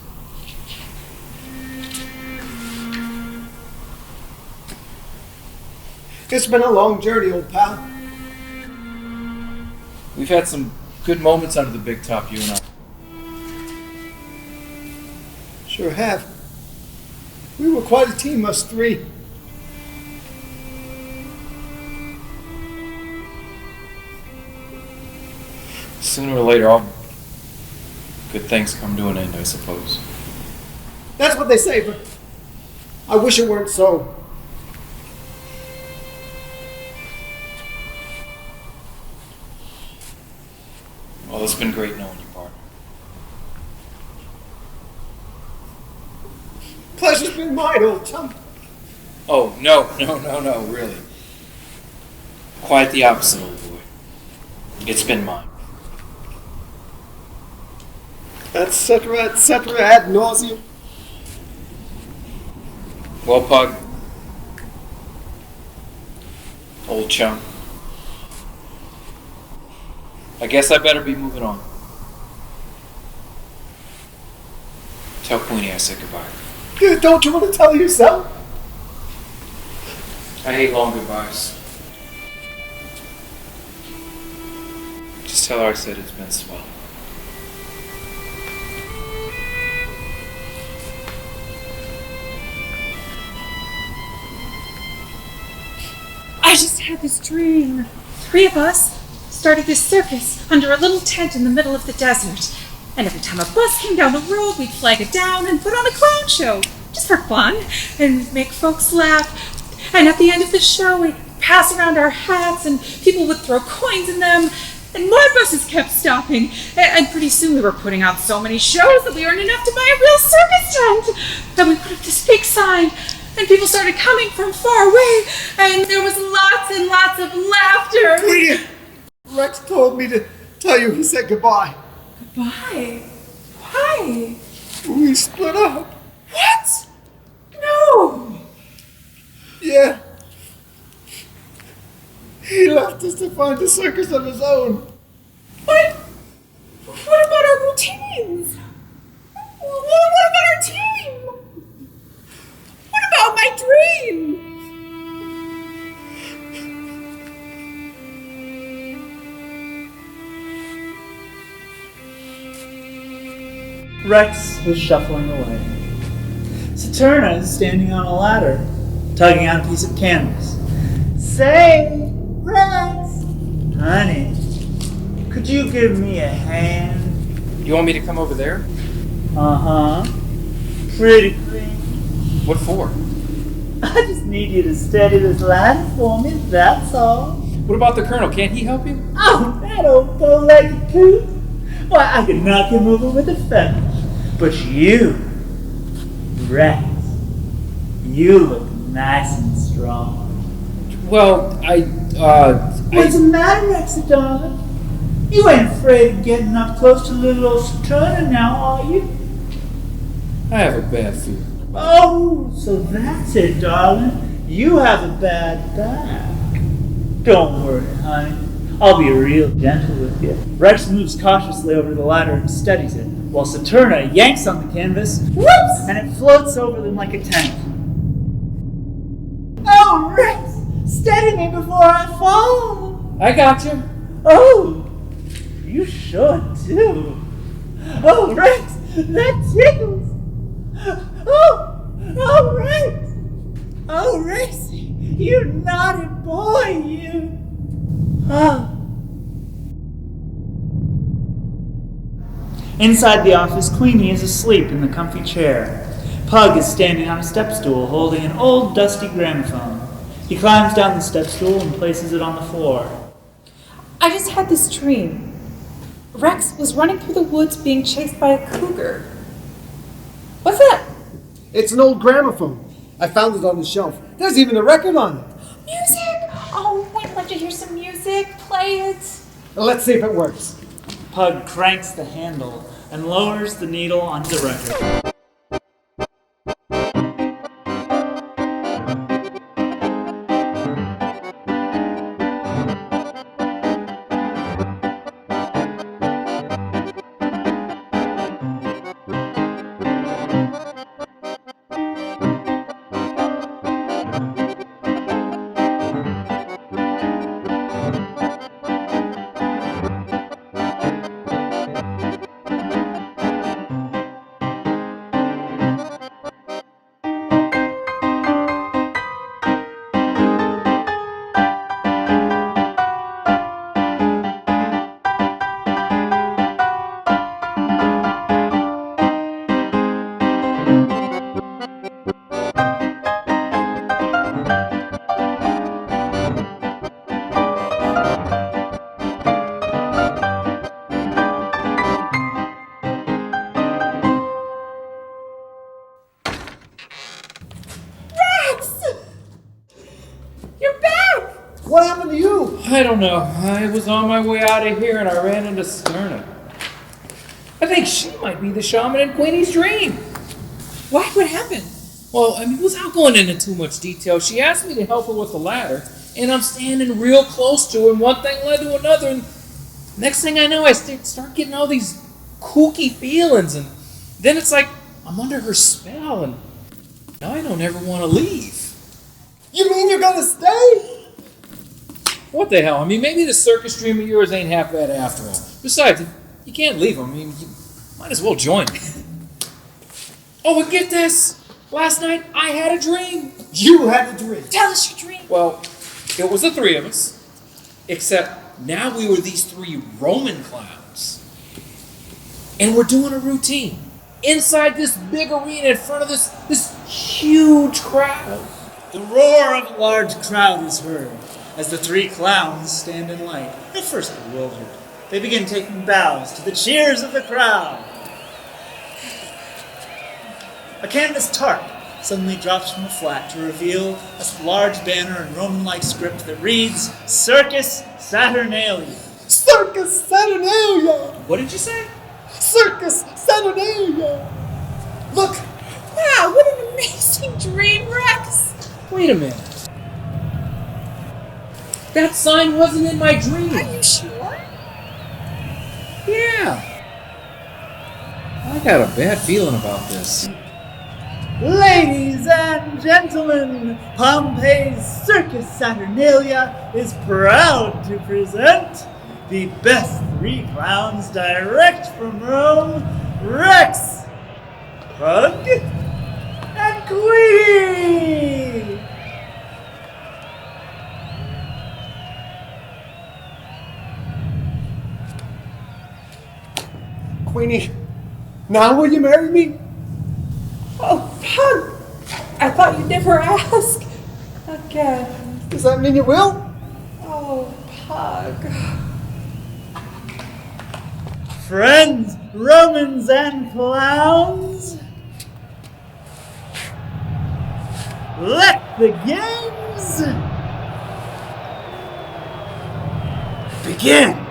It's been a long journey, old pal. We've had some good moments under the big top, you and I. Sure have. We were quite a team, us three. Sooner or later, all good things come to an end, I suppose. That's what they say, but I wish it weren't so. Well, it's been great knowing you, partner. Pleasure's been mine, old chum. Oh, no, really. Quite the opposite, old boy. It's been mine. Et cetera, ad nauseum. Well, Pug. Old chum. I guess I better be moving on. Tell Queenie I said goodbye. Don't you want to tell her yourself? I hate long goodbyes. Just tell her I said it's been swell. I just had this dream. 3 of us started this circus under a little tent in the middle of the desert. And every time a bus came down the road, we'd flag it down and put on a clown show, just for fun, and make folks laugh. And at the end of the show, we'd pass around our hats, and people would throw coins in them, and more buses kept stopping. And pretty soon we were putting on so many shows that we earned enough to buy a real circus tent. Then we put up this big sign, and people started coming from far away, and there was lots and lots of laughter. Queenie, Rex told me to tell you he said goodbye. Why? Why? We split up. What? No! Yeah. He left us to find a circus of his own. But what about our routines? What about our team? What about my dream? Rex was shuffling away. Saturna is standing on a ladder, tugging on a piece of canvas. Say, Rex! Honey, could you give me a hand? You want me to come over there? Uh-huh. Pretty clean. What for? I just need you to steady this ladder for me, that's all. What about the Colonel? Can't he help you? Oh, that old bow-legged coot! Why, I could knock him over with a feather. But you, Rex, you look nice and strong. Well, What's the matter, Rexy, darling? You ain't afraid of getting up close to little old Saturna now, are you? I have a bad feeling. Oh, so that's it, darling. You have a bad back. Don't worry, honey. I'll be real gentle with you. Rex moves cautiously over to the ladder and steadies it, while Saturna yanks on the canvas, whoops, and it floats over them like a tent. Oh, Rex, steady me before I fall. I got you. Oh, you should too. Oh, Rex, that tickles. Oh, Rex. Oh, Rex, you naughty boy, you. Ah. Inside the office, Queenie is asleep in the comfy chair. Pug is standing on a step stool holding an old dusty gramophone. He climbs down the step stool and places it on the floor. I just had this dream. Rex was running through the woods being chased by a cougar. What's that? It's an old gramophone. I found it on the shelf. There's even a record on it. Music! Oh, I'd love to hear some music. Play it. Let's see if it works. Pug cranks the handle and lowers the needle onto the record. What happened to you? I don't know. I was on my way out of here and I ran into Sterna. I think she might be the shaman in Queenie's dream. Why? What happened? Well, I mean, without going into too much detail, she asked me to help her with the ladder, and I'm standing real close to her, and one thing led to another, and next thing I know, I start getting all these kooky feelings, and then it's like I'm under her spell, and now I don't ever want to leave. You mean you're gonna stay? What the hell? I mean, maybe the circus dream of yours ain't half bad after all. Besides, you can't leave them. I mean, you might as well join me. Oh, and get this. Last night, I had a dream. You had a dream. Tell us your dream. Well, it was the three of us, except now we were these three Roman clowns. And we're doing a routine inside this big arena in front of this huge crowd. The roar of a large crowd is heard as the three clowns stand in light. At first bewildered, they begin taking bows to the cheers of the crowd. A canvas tarp suddenly drops from the flat to reveal a large banner in Roman-like script that reads, Circus Saturnalia. Circus Saturnalia! What did you say? Circus Saturnalia! Look! Wow, what an amazing dream, Rex! Wait a minute. That sign wasn't in my dream. Are you sure? Yeah. I got a bad feeling about this. Ladies and gentlemen, Pompeii's Circus Saturnalia is proud to present the best three clowns direct from Rome, Rex, Pug, and Queenie! Queenie, now will you marry me? Oh, Pug! I thought you'd never ask. Again. Does that mean you will? Oh, Pug. Friends, Romans, and clowns, let the games begin!